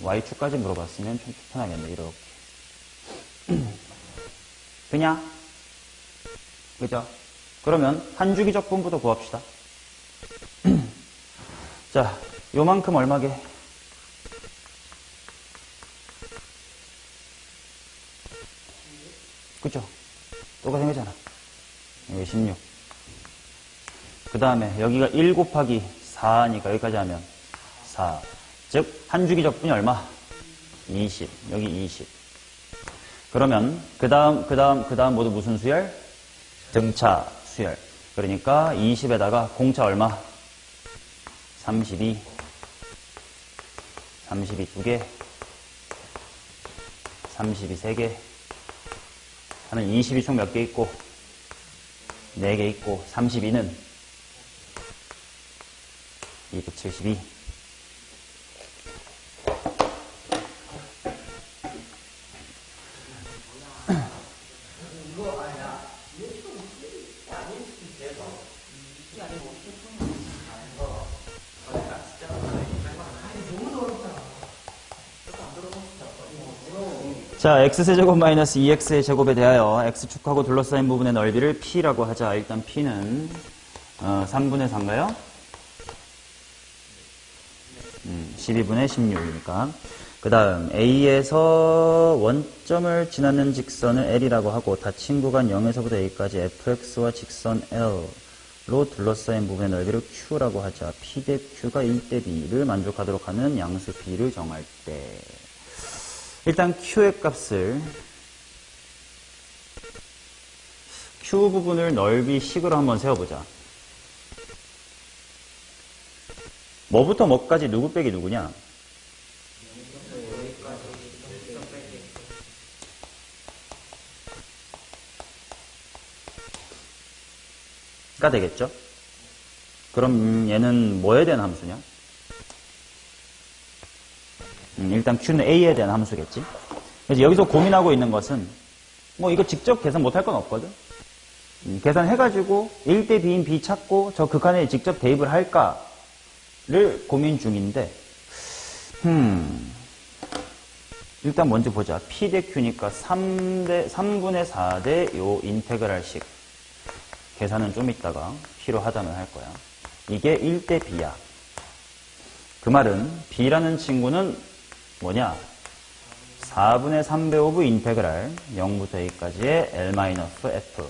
y축까지 물어봤으면 좀 편하겠네. 이렇게. 그냥? 그죠? 그러면 한 주기적분부터 구합시다. 자, 요만큼 얼마게? 그죠? 똑같은 거잖아. 여기 16. 그 다음에 여기가 1 곱하기 4니까 여기까지 하면 4. 즉, 한 주기적분이 얼마? 20. 여기 20. 그러면 그 다음 모두 무슨 수열? 등차 수열. 그러니까 20에다가 공차 얼마? 32. 32 2개. 32 3개. 하면 20이 총 몇 개 있고? 4개 있고 32는 272. 자, x세제곱 마이너스 2x의 제곱에 대하여 x축하고 둘러싸인 부분의 넓이를 p라고 하자. 일단 p는 3분의 4인가요? 12분의 16이니까 그 다음 A에서 원점을 지나는 직선을 L이라고 하고 닫힌 구간 0에서부터 A까지 fx와 직선 L로 둘러싸인 부분의 넓이를 Q라고 하자. P 대 Q가 1대 B를 만족하도록 하는 양수 B를 정할 때 일단 Q의 값을 Q 부분을 넓이 식으로 한번 세워보자. 뭐부터 뭐까지 누구 빼기 누구냐? 가 되겠죠? 그럼 얘는 뭐에 대한 함수냐? 일단 Q는 A에 대한 함수겠지? 그래서 여기서 고민하고 있는 것은 뭐 이거 직접 계산 못할 건 없거든? 계산해가지고 1대 B인 B 찾고 저 극한에 직접 대입을 할까를 고민 중인데 일단 먼저 보자. P 대 Q니까 3분의 4대 요 인테그랄식 계산은 좀 이따가 필요하다면 할 거야. 이게 1대 B야. 그 말은 B라는 친구는 뭐냐? 4분의 3배 오브 인테그랄 0부터 A까지의 L-F.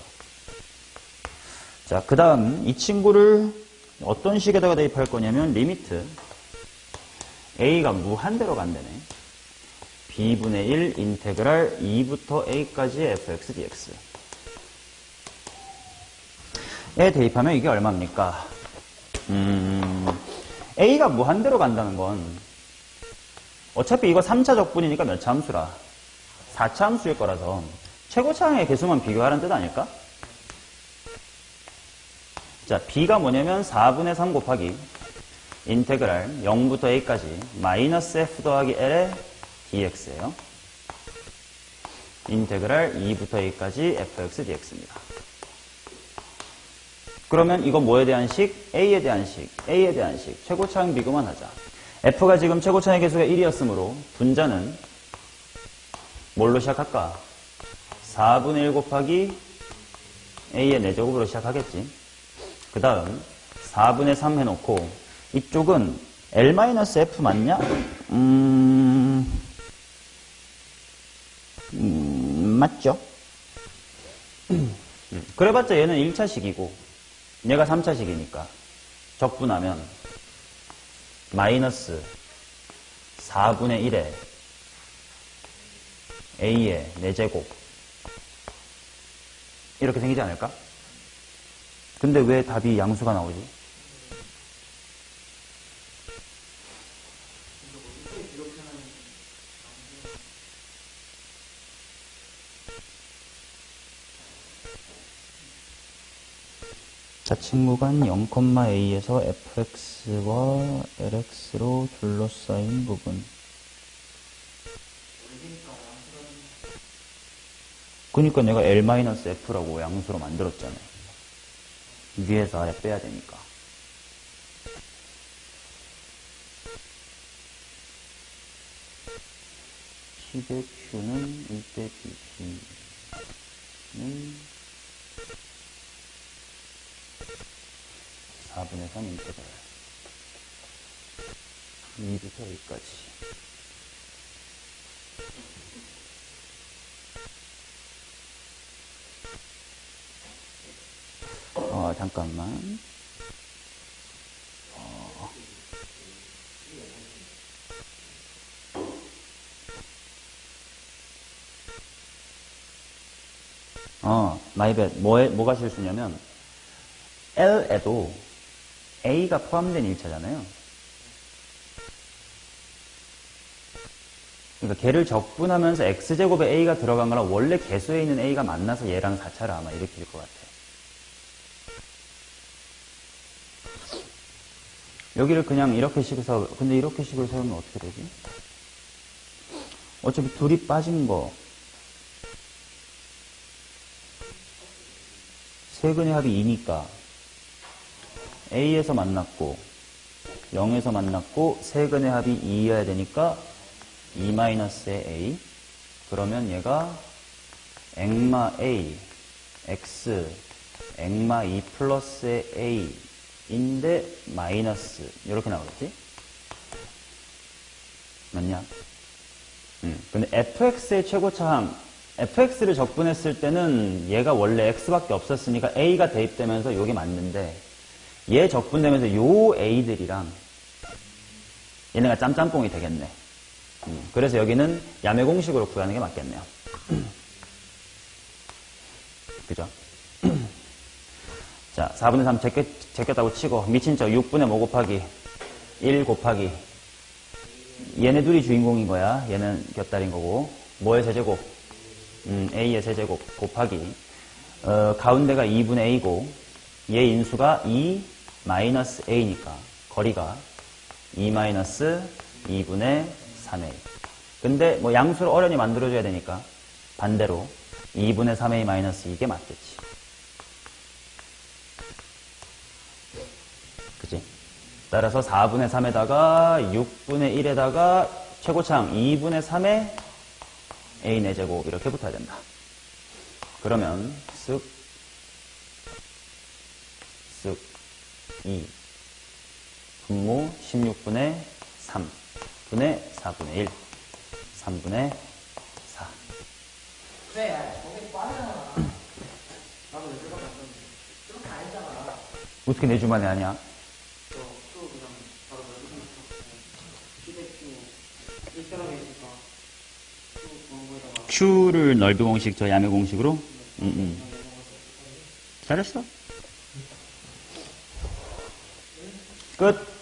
자, 그 다음 이 친구를 어떤 식에다가 대입할 거냐면 리미트 A가 무한대로 간다네. B분의 1 인테그랄 2부터 A까지의 fx dx 에 대입하면 이게 얼마입니까? A가 무한대로 간다는 건 어차피 이거 3차 적분이니까 몇 차 함수라? 4차 함수일 거라서 최고차항의 개수만 비교하라는 뜻 아닐까? 자, B가 뭐냐면 4분의 3 곱하기 인테그랄 0부터 A까지 마이너스 F 더하기 L의 dx예요. 인테그랄 2부터 A까지 fx dx입니다. 그러면 이거 뭐에 대한 식? A에 대한 식, A에 대한 식, 최고차항 비교만 하자. F가 지금 최고차항의 개수가 1이었으므로 분자는 뭘로 시작할까? 4분의 1 곱하기 A의 4제곱으로 시작하겠지. 그 다음 4분의 3 해놓고 이쪽은 L-F 맞냐? 맞죠? 그래봤자 얘는 1차식이고 얘가 3차식이니까 적분하면 마이너스 4분의 1에 A의 4제곱 이렇게 생기지 않을까? 근데 왜 답이 양수가 나오지? 자칭 구간 0,A에서 fx와 lx로 둘러싸인 부분. 그러니까 내가 L-F라고 양수로 만들었잖아요. 위에서 아래 빼야 되니까. P 대 Q는 1대 B는 4분의 3 인테그랄 2부터 여기까지. 잠깐만. 마이벳. 뭐가 실수냐면, L에도 A가 포함된 일차잖아요. 그러니까 걔를 적분하면서 X제곱에 A가 들어간 거랑 원래 개수에 있는 A가 만나서 얘랑 4차를 아마 일으킬 것 같아. 여기를 그냥 이렇게 식을 세워. 근데 이렇게 식을 세우면 어떻게 되지? 어차피 둘이 빠진 거. 세근의 합이 2니까 A에서 만났고 0에서 만났고 세근의 합이 2여야 되니까 2-의 A. 그러면 얘가 액마 A, X, 액마 2 플러스의 A 인데 마이너스 이렇게 나오겠지? 맞냐? 근데 fx의 최고차항, fx를 적분했을 때는 얘가 원래 x밖에 없었으니까 a가 대입되면서 요게 맞는데 얘 적분되면서 요 a들이랑 얘네가 짬짬뽕이 되겠네. 그래서 여기는 야매 공식으로 구하는 게 맞겠네요. 그죠? 자, 4분의 3 제꼈다고 치고 미친 척 6분의 5 곱하기 1 곱하기 얘네 둘이 주인공인 거야. 얘는 곁다리인 거고 뭐의 세제곱? a의 세제곱 곱하기 가운데가 2분의 a고 얘 인수가 2 마이너스 a니까 거리가 2 마이너스 2분의 3a. 근데 뭐 양수를 어련히 만들어줘야 되니까 반대로 2분의 3a 마이너스 이게 맞겠지. 그치? 따라서 4분의 3에다가 6분의 1에다가 최고차항 2분의 3의 a 4제곱 이렇게 붙어야 된다. 그러면 쓱 2 분모 16분의 3분의 4분의 1 3분의 4. 그래, 거기 빠르잖아. 나도 왜 그렇게 안 썼는데. 그렇게 안 했잖아. 어떻게 4주 만에 하냐? 저, 그냥 바로 넓이 휴대큐 1사람이 있으니까 그런 거에다가 Q를 넓이 공식, 저 야매 공식으로? 잘했어. 끝.